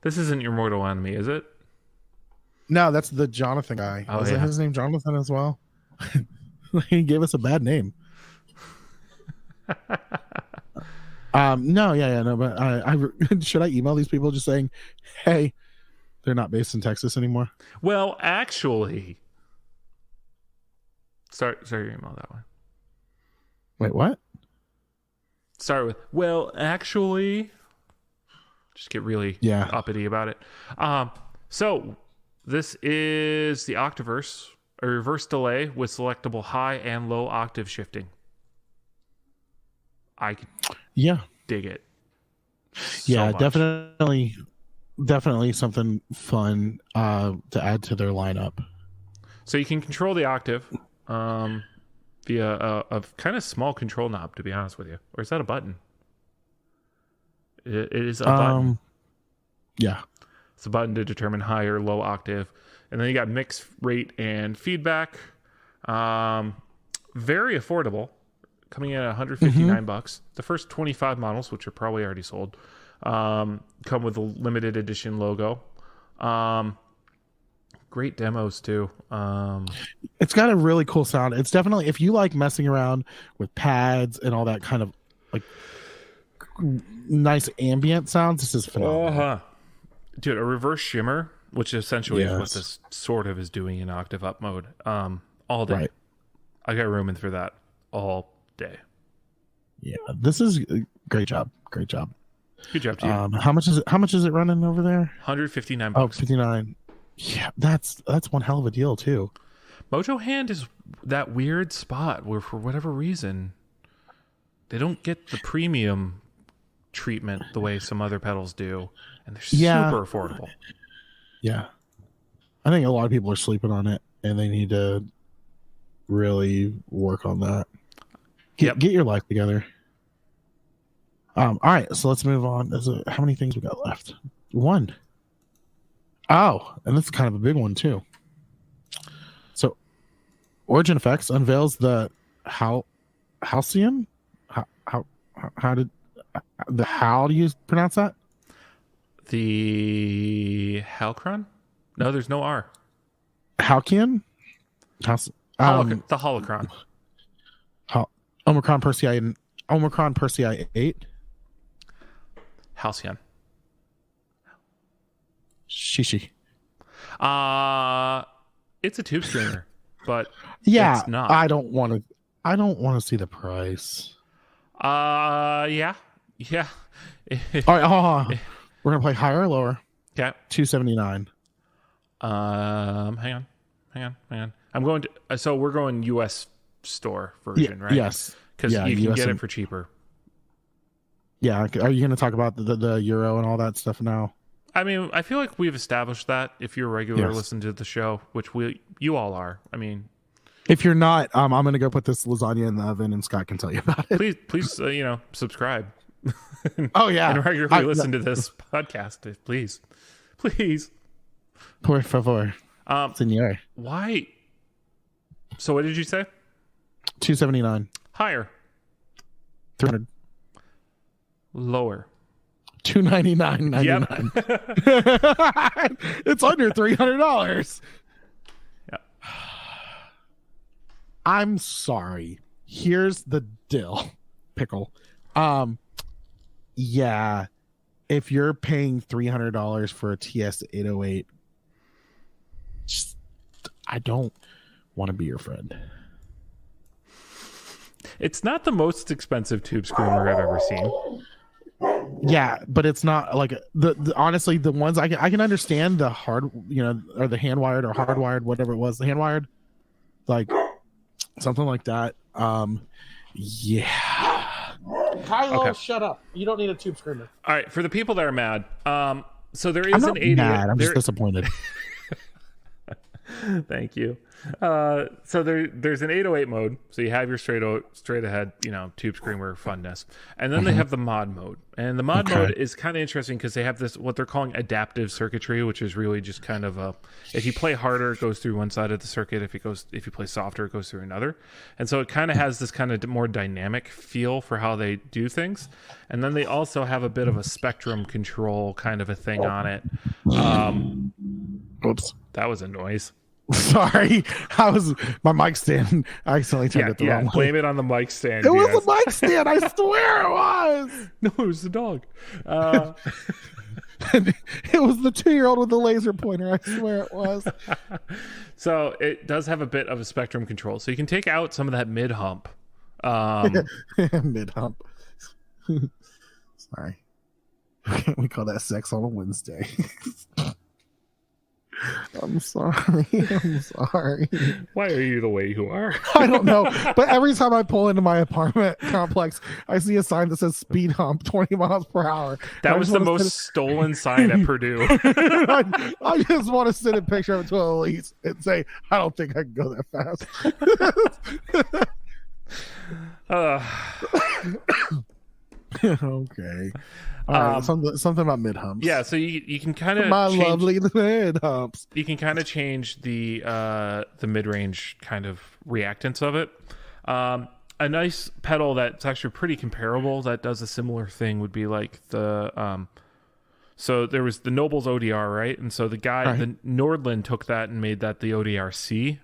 This isn't your mortal enemy, is it? No, that's the Jonathan guy. Oh, Is it his name Jonathan as well? He gave us a bad name. No, no, but I should I email these people just saying, hey, they're not based in Texas anymore? Well, actually, start your email that way. Wait, what? Start with, well, actually, just get really uppity about it. So this is the Octaverse, a reverse delay with selectable high and low octave shifting. I could dig it. So much. Definitely something fun to add to their lineup. So you can control the octave via a kind of small control knob, to be honest with you. Or is that a button? It is a button. Yeah. It's a button to determine high or low octave. And then you got mix, rate, and feedback. Very affordable. Coming in at $159. The first 25 models, which are probably already sold, come with a limited edition logo. Great demos too. It's got a really cool sound. It's definitely, if you like messing around with pads and all that kind of like nice ambient sounds, this is phenomenal. Dude, a reverse shimmer, which essentially is what this sort of is doing in octave up mode, all day. Right. I got room in for that all day. Yeah, this is great job. Good job to you. How much is it running over there? $159. Oh, 59. Yeah, that's one hell of a deal too. Mojo Hand is that weird spot where for whatever reason they don't get the premium treatment the way some other pedals do, and they're super affordable. Yeah. I think a lot of people are sleeping on it and they need to really work on that. Get your life together. All right, so let's move on. How many things we got left? One. Oh, and this is kind of a big one too. So, Origin Effects unveils the Halcyon. How do you pronounce that? The Halcyon? No, there's no R. Halcyon? The Holocron. Omicron Persei 8. Halcyon. Shishi. It's a tube screamer, but it's not. I don't want to see the price. Yeah. All right, we're gonna play higher or lower. Okay. $279. Hang on. I'm going to. So we're going U.S. store version, right? Yes. Because you can get it for cheaper. Yeah. Are you going to talk about the euro and all that stuff now? I mean, I feel like we've established that if you're a regular listener to the show, which you all are. I mean, if you're not, I'm going to go put this lasagna in the oven and Scott can tell you about it. Please, subscribe. Oh yeah. And regularly listen to this podcast, please. Por favor. Senor. Why? So what did you say? $279. Higher. $300. Lower. $299.99. Yep. It's under $300. Yeah. I'm sorry. Here's the pickle. Yeah. If you're paying $300 for a TS-808, I don't want to be your friend. It's not the most expensive tube screamer I've ever seen. Yeah, but it's not like the honestly the ones I can understand the hard, or the hand wired or hardwired, whatever it was, the hand wired, like something like that. Yeah. Kylo, okay. Shut up. You don't need a tube screamer. All right, for the people that are mad, so there is an 88. Mad. I'm just disappointed. Thank you. So there's an 808 mode, so you have your straight ahead, tube screamer funness, and then they have the mod mode, and the mod mode is kind of interesting because they have this what they're calling adaptive circuitry, which is really just kind of if you play harder, it goes through one side of the circuit. If you play softer, it goes through another, and so it kind of has this kind of more dynamic feel for how they do things, and then they also have a bit of a spectrum control kind of a thing on it. Oops, that was a noise. Sorry, my mic stand. I accidentally turned it the wrong way. Blame it on the mic stand. It was the mic stand. I swear it was. No, it was the dog. It was the 2-year-old with the laser pointer. I swear it was. So it does have a bit of a spectrum control. So you can take out some of that mid hump. Mid hump. Sorry. We call that sex on a Wednesday. I'm sorry. Why are you the way you are? I don't know. But every time I pull into my apartment complex, I see a sign that says speed hump 20 miles per hour. That was the most stolen sign at Purdue. I just want to send a picture of it to Elise and say, I don't think I can go that fast. Okay. All right, something about mid humps. Yeah, so you can kind of lovely mid humps. You can kind of change the mid range kind of reactance of it. A nice pedal that's actually pretty comparable that does a similar thing would be like the so there was the Noble's ODR, right? And so the Nordland took that and made that the ODR C,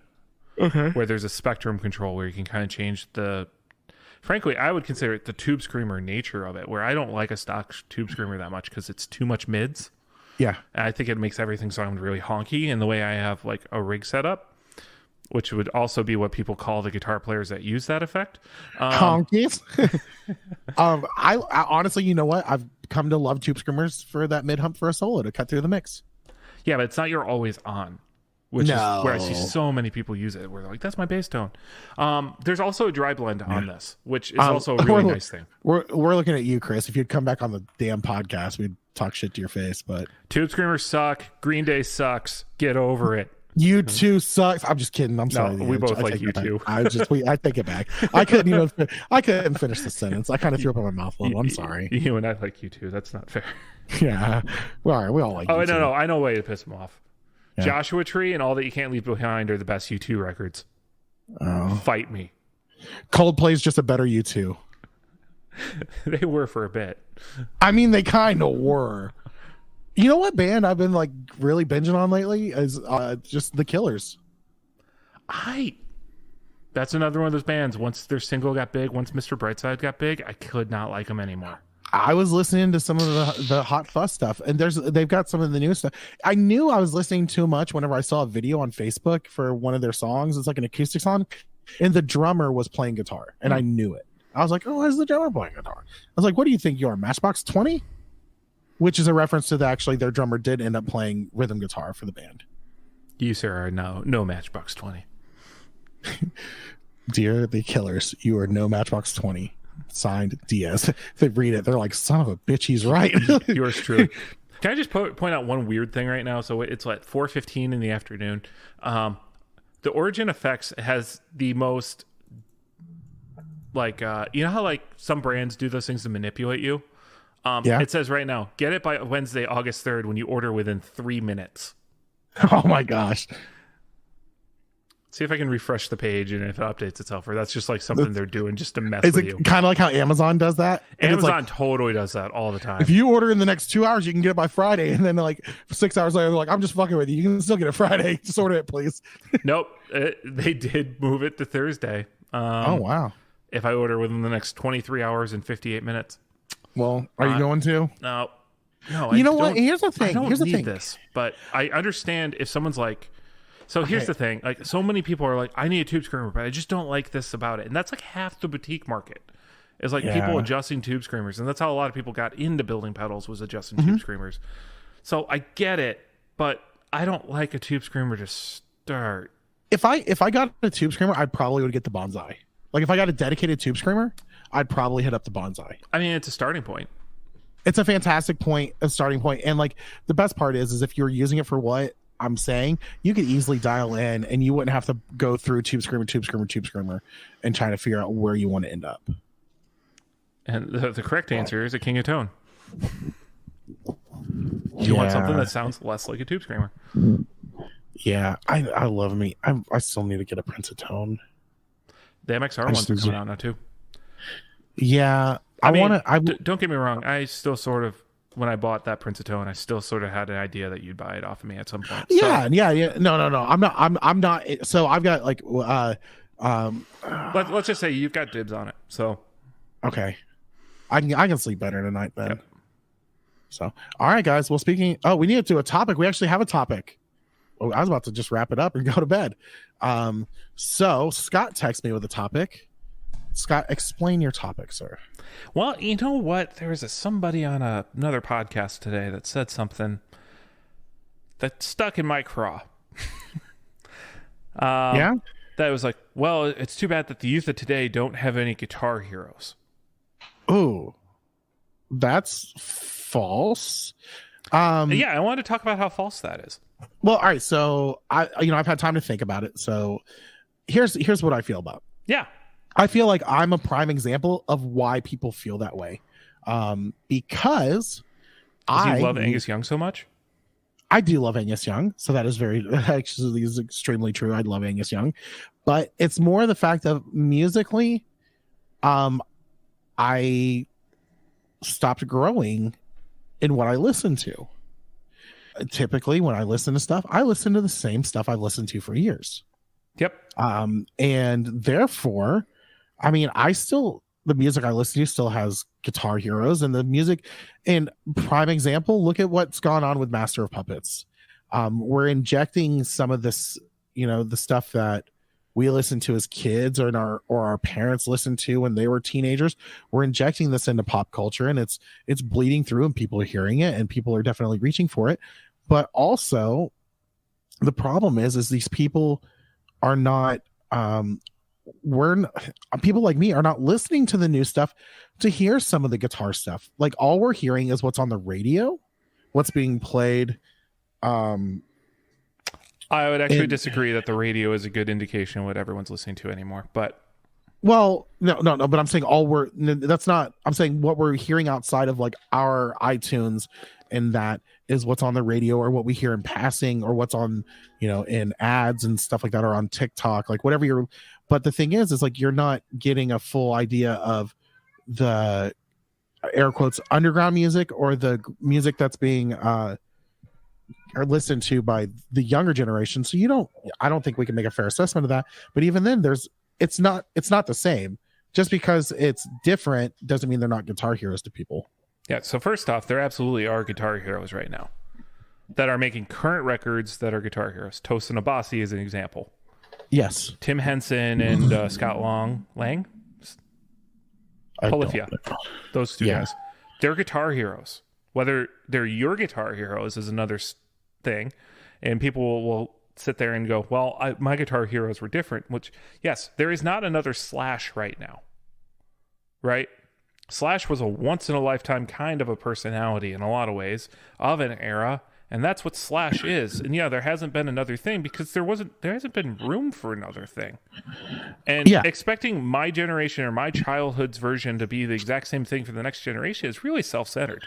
where there's a spectrum control where you can kind of change the. Frankly, I would consider it the tube screamer nature of it, where I don't like a stock tube screamer that much because it's too much mids. Yeah. And I think it makes everything sound really honky. And the way I have like a rig setup, which would also be what people call the guitar players that use that effect. Honkies. I honestly, you know what? I've come to love tube screamers for that mid hump for a solo to cut through the mix. Yeah, but it's not your always on. Which is where I see so many people use it, where they're like, that's my bass tone. There's also a dry blend on this, which is also a really nice thing. We're looking at you, Chris. If you'd come back on the damn podcast, we'd talk shit to your face. But Tube Screamers suck. Green Day sucks. Get over it. U2 sucks. I'm just kidding. I'm sorry. No, we both like U2. I take it back. I couldn't finish the sentence. I kind of threw up in my mouth a little. I'm sorry. You and I like U2. That's not fair. Yeah. We all like U2. No. I know a way to piss them off. Yeah. Joshua Tree and All That You Can't Leave Behind are the best U2 records. Oh. Fight me. Coldplay's just a better U2. They were for a bit. I mean, they kind of were. You know what band I've been like really binging on lately is just The Killers. That's another one of those bands. Once their single got big, once Mr. Brightside got big, I could not like them anymore. I was listening to some of the Hot Fuss stuff, and they've got some of the new stuff. I knew I was listening too much whenever I saw a video on Facebook for one of their songs. It's like an acoustic song, and the drummer was playing guitar, and I knew it. I was like, "Oh, where's the drummer playing guitar?" I was like, "What do you think you are, Matchbox 20?" Which is a reference to actually their drummer did end up playing rhythm guitar for the band. You, sir, are no Matchbox 20. Dear The Killers, you are no Matchbox 20. Signed Diaz. They read it, they're like, son of a bitch, he's right. Yours truly. Can I just point out one weird thing right now? So it's like 4:15 in the afternoon. The Origin Effects has the most like you know how like some brands do those things to manipulate you? Yeah. It says right now, get it by Wednesday, August 3rd when you order within 3 minutes. Oh my gosh. See if I can refresh the page and if it updates itself, or that's just like something they're doing just to mess with you. Kind of like how Amazon does that? Amazon totally does that all the time. If you order in the next 2 hours, you can get it by Friday. And then like 6 hours later, they're like, I'm just fucking with you. You can still get it Friday. Just order it, please. Nope. They did move it to Thursday. Oh, wow. If I order within the next 23 hours and 58 minutes. Well, are you going to? No. You know what? Here's the thing. I don't need this, but I understand if someone's like, so here's the thing. Like, so many people are like, I need a tube screamer, but I just don't like this about it. And that's like half the boutique market is like people adjusting tube screamers. And that's how a lot of people got into building pedals, was adjusting tube screamers. So I get it, but I don't like a tube screamer to start. If I got a tube screamer, I probably would get the Bonsai. Like if I got a dedicated tube screamer, I'd probably hit up the Bonsai. I mean, it's a starting point. It's a fantastic starting point. And like the best part is if you're using it for what I'm saying, you could easily dial in and you wouldn't have to go through tube screamer and trying to figure out where you want to end up. And the correct answer is a King of Tone. You want something that sounds less like a tube screamer. Yeah, I love me. I still need to get a Prince of Tone. The MXR ones are coming out now too. Yeah, I mean, don't get me wrong. I still sort of when I bought that Prince of Tone, I still sort of had an idea that you'd buy it off of me at some point. Yeah. No. I'm not. So I've got like, let's just say you've got dibs on it. So okay, I can sleep better tonight then. Yep. So, all right, guys. Well, we need to do a topic. We actually have a topic. Oh, I was about to just wrap it up and go to bed. So Scott texted me with a topic. Scott, explain your topic, sir. Well, you know what? There was somebody on another podcast today that said something that stuck in my craw. Yeah? That was like, well, it's too bad that the youth of today don't have any guitar heroes. Ooh, that's false. Yeah, I wanted to talk about how false that is. Well, all right. So I've had time to think about it. So here's what I feel about. Yeah. I feel like I'm a prime example of why people feel that way. Because you love Angus Young so much? I do love Angus Young. So that is actually is extremely true. I love Angus Young, but it's more the fact of musically, I stopped growing in what I listen to. Typically when I listen to stuff, I listen to the same stuff I've listened to for years. Yep. And therefore, I mean, the music I listen to still has guitar heroes, and the music, and prime example, look at what's gone on with Master of Puppets. We're injecting some of this, the stuff that we listened to as kids or our parents listened to when they were teenagers. We're injecting this into pop culture, and it's bleeding through, and people are hearing it, and people are definitely reaching for it. But also the problem is these people are not, people like me are not listening to the new stuff to hear some of the guitar stuff. Like, all we're hearing is what's on the radio, what's being played. I would actually disagree that the radio is a good indication of what everyone's listening to anymore. But no. But I'm saying I'm saying what we're hearing outside of like our iTunes, and that is what's on the radio or what we hear in passing or what's on, in ads and stuff like that, or on TikTok, like whatever but the thing is like, you're not getting a full idea of the air quotes underground music or the music that's being, or listened to by the younger generation. So I don't think we can make a fair assessment of that. But even then it's not the same. Just because it's different doesn't mean they're not guitar heroes to people. Yeah. So first off, there absolutely are guitar heroes right now that are making current records that are guitar heroes. Toast and Abasi is an example. Yes. Tim Henson and Scott Lang. Polyphia. Those two guys. They're guitar heroes. Whether they're your guitar heroes is another thing, and people will sit there and go, well, my guitar heroes were different, which, yes, there is not another Slash right now, right? Slash was a once-in-a-lifetime kind of a personality in a lot of ways of an era, and that's what Slash is. And yeah, there hasn't been another thing because there hasn't been room for another thing. And expecting my generation or my childhood's version to be the exact same thing for the next generation is really self-centered.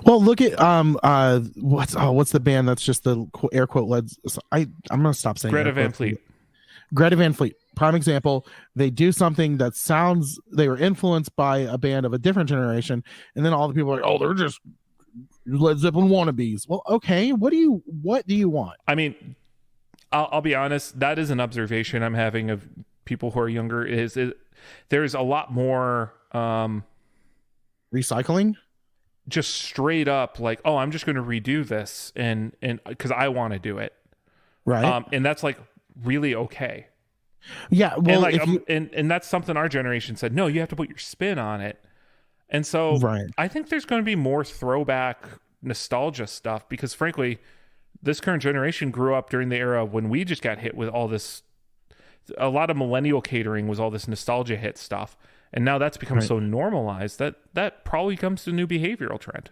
Well, look at what's the band that's just the air quote led? I'm gonna stop saying Greta Van Fleet. Greta Van Fleet, prime example. They do something that sounds, they were influenced by a band of a different generation, and then all the people are like, oh, they're just Led Zeppelin wannabes. Well, okay, what do you want? I mean, I'll be honest. That is an observation I'm having of people who are younger. There's a lot more recycling. Just straight up like, oh, I'm just going to redo this and because I want to do it, right? And that's like really okay. Yeah, well, and like and that's something our generation said. No, you have to put your spin on it. And so I think there's going to be more throwback nostalgia stuff because, frankly, this current generation grew up during the era when we just got hit with all this. A lot of millennial catering was all this nostalgia hit stuff. And now that's become so normalized that probably comes to a new behavioral trend.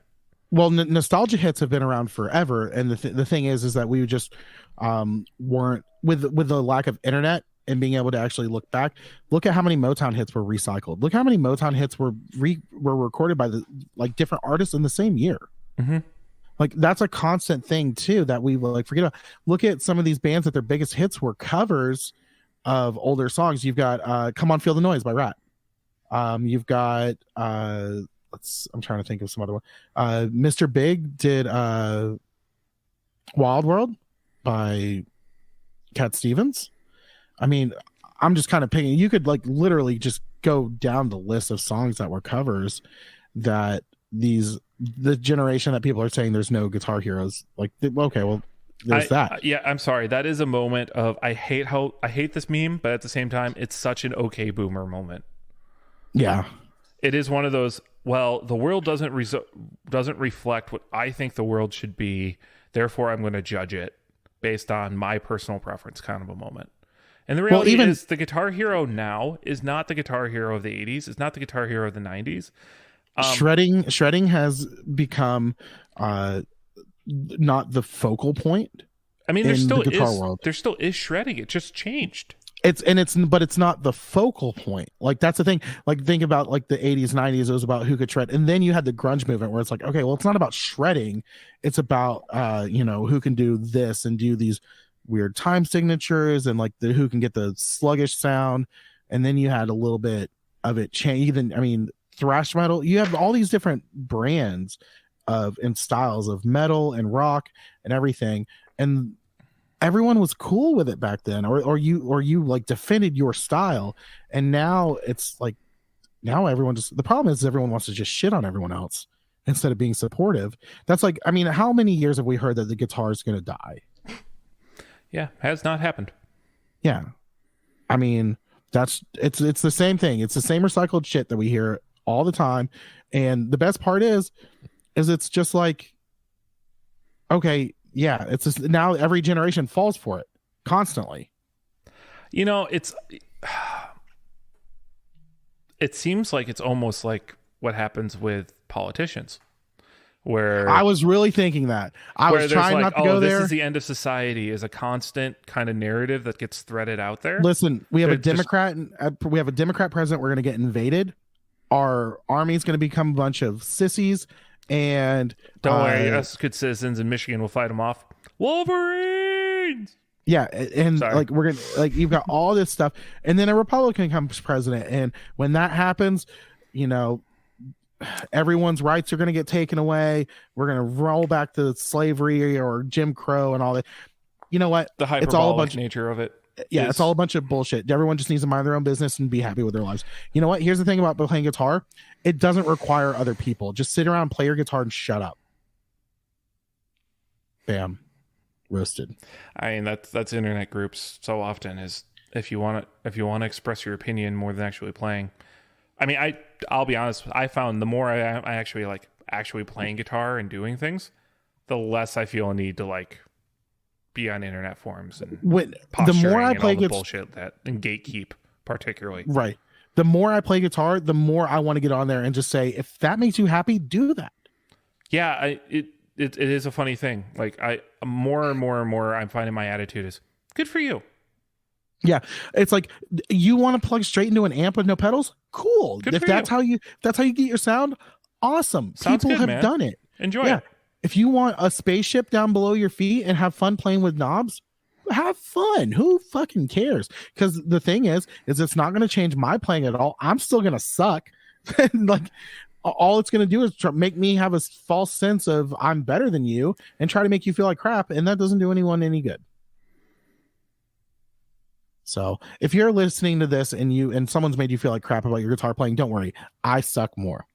Well, nostalgia hits have been around forever. And the thing is that we just weren't, with the lack of internet and being able to actually look back, look at how many Motown hits were recycled. Look how many Motown hits were recorded by different artists in the same year. Mm-hmm. Like, that's a constant thing too that we forget about. Look at some of these bands that their biggest hits were covers of older songs. You've got Come On Feel the Noise by Rat. You've got I'm trying to think of some other one. Mr. Big did Wild World by Cat Stevens. I mean, I'm just kind of picking. You could like literally just go down the list of songs that were covers that the generation that people are saying there's no guitar heroes. Like, okay, well, there's that. Yeah, I'm sorry. That is a moment of I hate this meme, but at the same time, it's such an okay boomer moment. Yeah, it is one of those. Well, the world doesn't reflect what I think the world should be. Therefore, I'm going to judge it based on my personal preference. Kind of a moment. And the reality is, the guitar hero now is not the guitar hero of the 80s. It's not the guitar hero of the 90s. Shredding has become not the focal point. I mean, there still is shredding. It just changed. But it's not the focal point. Like, that's the thing. Like, think about like the 80s, 90s. It was about who could shred, and then you had the grunge movement where it's like, okay, well, it's not about shredding. It's about who can do this and do these weird time signatures and like who can get the sluggish sound. And then you had a little bit of it change. Even, I mean, thrash metal. You have all these different brands and styles of metal and rock and everything, and everyone was cool with it back then, or you like defended your style. And now it's like, now everyone just, the problem is everyone wants to just shit on everyone else instead of being supportive. That's like, I mean, how many years have we heard that the guitar is going to die? Yeah, has not happened. Yeah, I mean, it's the same thing. It's the same recycled shit that we hear all the time. And the best part is it's just like, okay, yeah, it's just, now every generation falls for it constantly. You know, it seems like it's almost like what happens with politicians, where I was really thinking that. I was trying not to go there. This is the end of society is a constant kind of narrative that gets threaded out there. Listen, we have a Democrat president. We're going to get invaded. Our army's going to become a bunch of sissies. And don't worry, us good citizens in Michigan will fight them off. Wolverines. Yeah, and like we're gonna, like, you've got all this stuff, and then a Republican comes president, and when that happens, everyone's rights are going to get taken away. We're going to roll back to slavery or Jim Crow and all that. You know what? The hyperbolic it's all a bunch nature of it. Yeah, it's all a bunch of bullshit. Everyone just needs to mind their own business and be happy with their lives. You know what? Here's the thing about playing guitar. It doesn't require other people. Just sit around, play your guitar, and shut up. Bam. Roasted. I mean, that's internet groups so often, is if you want to express your opinion more than actually playing. I mean, I'll be honest, I found the more I actually like actually playing guitar and doing things, the less I feel a need to like be on internet forums and the more I play bullshit that and gatekeep particularly. Right. The more I play guitar, the more I want to get on there and just say, if that makes you happy, do that. Yeah, it is a funny thing. Like more and more I'm finding my attitude is good for you. Yeah, it's like, you want to plug straight into an amp with no pedals? Cool. Good if that's how you get your sound, awesome. Sounds People good, have done it. Enjoy it. If you want a spaceship down below your feet and have fun playing with knobs, have fun. Who fucking cares? Because the thing is it's not going to change my playing at all. I'm still going to suck. Like, all it's going to do is make me have a false sense of I'm better than you and try to make you feel like crap. And that doesn't do anyone any good. So if you're listening to this and someone's made you feel like crap about your guitar playing, don't worry. I suck more.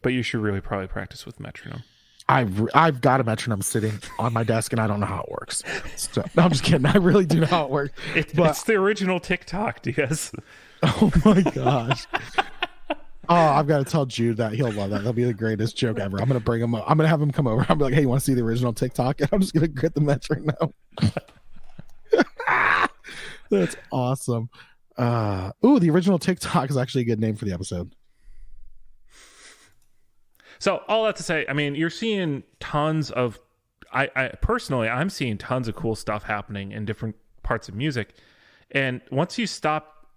But you should really probably practice with metronome. I've got a metronome sitting on my desk and I don't know how it works. So, no, I'm just kidding. I really do know how it works. It's the original TikTok, Diaz. Oh my gosh. Oh, I've got to tell Jude that. He'll love that. That'll be the greatest joke ever. I'm going to bring him up. I'm going to have him come over. I'm like, hey, you want to see the original TikTok? And I'm just going to get the metronome. That's awesome. The original TikTok is actually a good name for the episode. So all that to say, I mean, you're seeing tons of, I personally, I'm seeing tons of cool stuff happening in different parts of music. And once you stop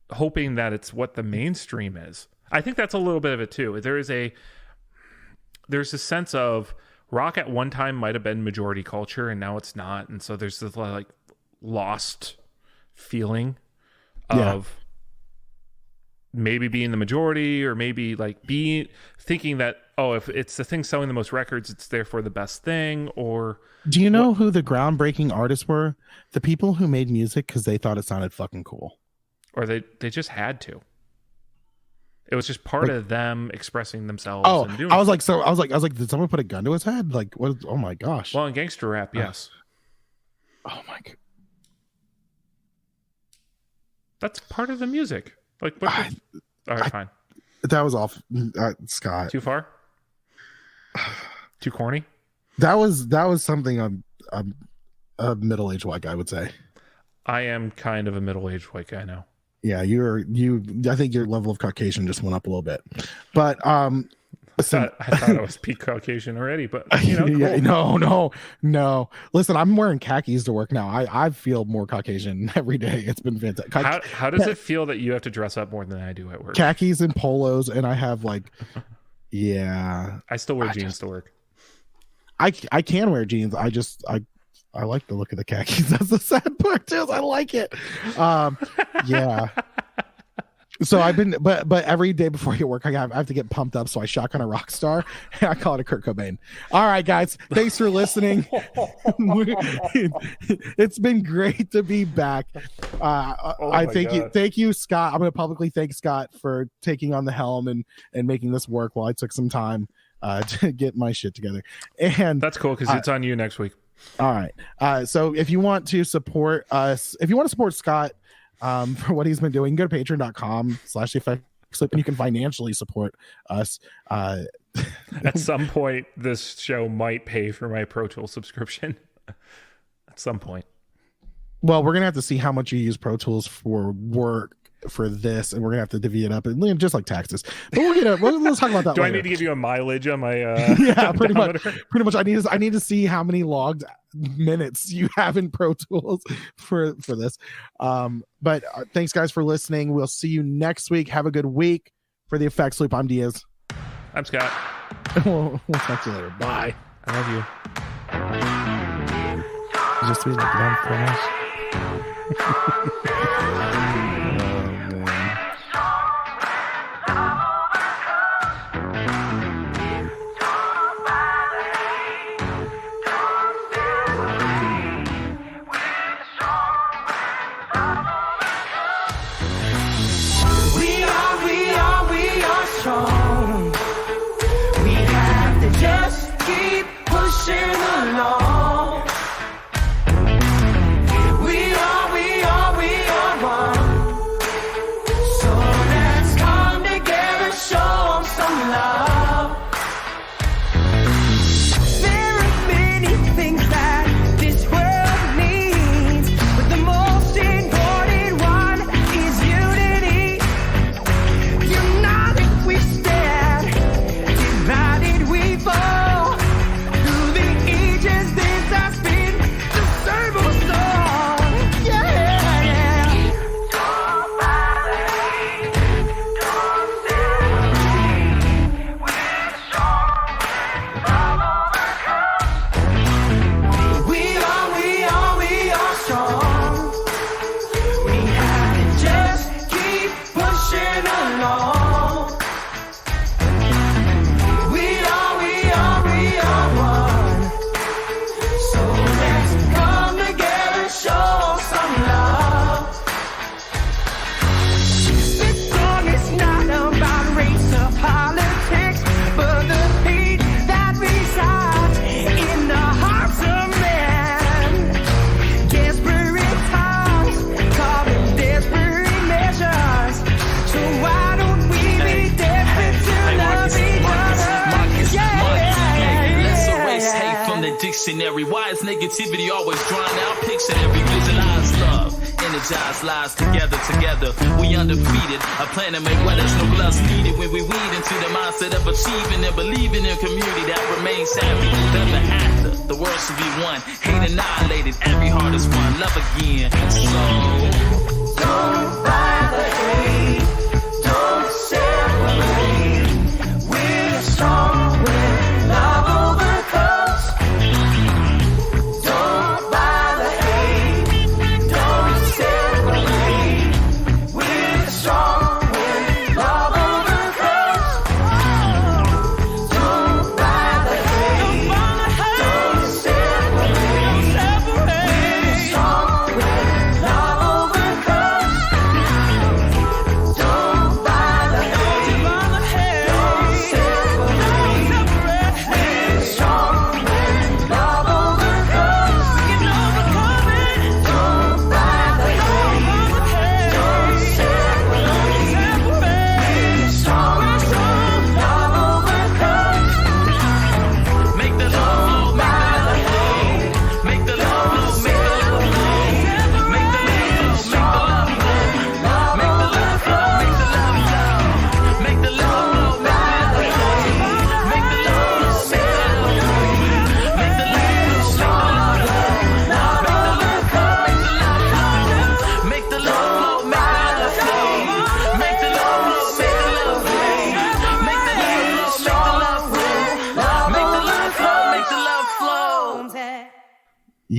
hoping that it's what the mainstream is, I think that's a little bit of it too. There's a sense of rock at one time might have been majority culture and now it's not. And so there's this like lost feeling of maybe being the majority, or maybe like thinking that, oh, if it's the thing selling the most records, it's therefore the best thing. Or do you know who the groundbreaking artists were? The people who made music because they thought it sounded fucking cool, or they just had to. It was just part of them expressing themselves. Oh, and doing I was like, did someone put a gun to his head? Like, what? Oh my gosh. Well, in gangster rap, yes. Oh my god. That's part of the music. Like, all right, fine. That was off, Scott. Too far? Too corny? That was something a middle-aged white guy would say. I am kind of a middle-aged white guy now. Yeah, I think your level of Caucasian just went up a little bit. But listen, I thought I was peak Caucasian already, but cool. Yeah, no. Listen, I'm wearing khakis to work now. I feel more Caucasian every day. It's been fantastic. How does it feel that you have to dress up more than I do at work? Khakis and polos, and I have like, yeah. I still wear jeans to work. I can wear jeans. I like the look of the khakis. That's the sad part too. I like it. Yeah. So I've been, but every day before you work, I have to get pumped up. So I shotgun a rock star. I call it a Kurt Cobain. All right, guys. Thanks for listening. It's been great to be back. Thank you, Scott. I'm going to publicly thank Scott for taking on the helm and making this work while I took some time to get my shit together. And that's cool because it's on you next week. All right. So if you want to support us, if you want to support Scott for what he's been doing, go to patreon.com/effectslip and you can financially support us. At some point, this show might pay for my Pro Tools subscription. At some point. Well, we're going to have to see how much you use Pro Tools for work for this, and we're gonna have to divvy it up, and just like taxes. But let's talk about that. Do later. I need to give you a mileage on my? Yeah, pretty much. I need to see how many logged minutes you have in Pro Tools for this. But thanks guys for listening. We'll see you next week. Have a good week. For the Effects Loop, I'm Diaz. I'm Scott. We'll talk to you later. Bye. I love you. Just be like one finish. Dictionary, why is negativity always drawn out? Pictionary, visualize love, energize lives together. We undefeated, a plan to make weathers, no gloves needed. When we weed into the mindset of achieving and believing in community that remains happy. Ever after, the world should be one, hate annihilated, every heart is one, love again. So, don't buy the hate, don't separate. We're strong when love overcomes. Strong when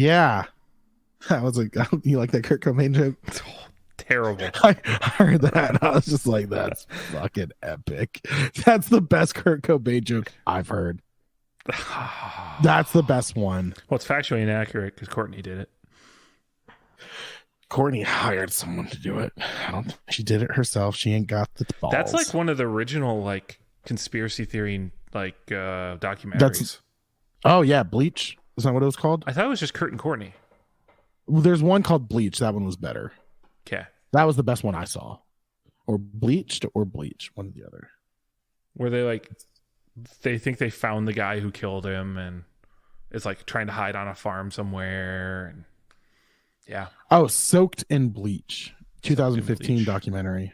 Yeah. That was you like that Kurt Cobain joke? Oh, terrible. I heard that. I was just like, that's fucking epic. That's the best Kurt Cobain joke I've heard. That's the best one. Well, it's factually inaccurate because Courtney did it. Courtney hired someone to do it. I don't think she did it herself. She ain't got the balls. That's like one of the original like conspiracy theory like documentaries. Oh yeah, Bleach. Is that what it was called? I thought it was just Kurt and Courtney. Well, there's one called Bleach. That one was better. Okay. That was the best one I saw. Or Bleached or Bleach, one or the other. Where they like they think they found the guy who killed him and is like trying to hide on a farm somewhere and yeah. Oh, Soaked in Bleach. 2015 Bleach. documentary.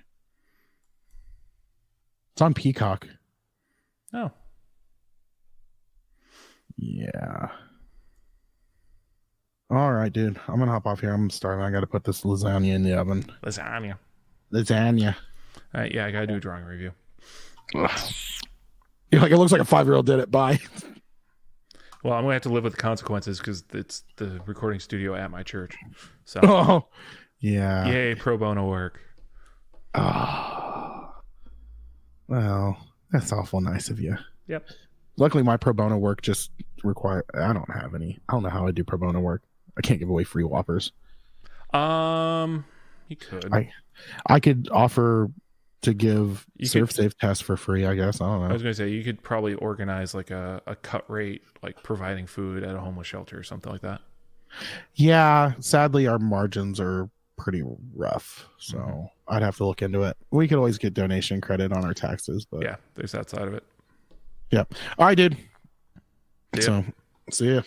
It's on Peacock. Oh. Yeah. All right, dude. I'm gonna hop off here. I'm starving. I gotta put this lasagna in the oven. Lasagna. All right, yeah, I gotta do a drawing review. Ugh. You're like, it looks like a 5-year-old did it. Bye. Well, I'm gonna have to live with the consequences because it's the recording studio at my church. So oh yeah. Yay, pro bono work. Oh. Well, that's awful nice of you. Yep. Luckily my pro bono work just I don't have any. I don't know how I do pro bono work. I can't give away free Whoppers. You could. I could offer to give Surf Safe tests for free, I guess. I don't know. I was going to say, you could probably organize like a cut rate, like providing food at a homeless shelter or something like that. Yeah. Sadly, our margins are pretty rough. So I'd have to look into it. We could always get donation credit on our taxes. But yeah, there's that side of it. Yep. All right, dude. Yeah. So, see ya.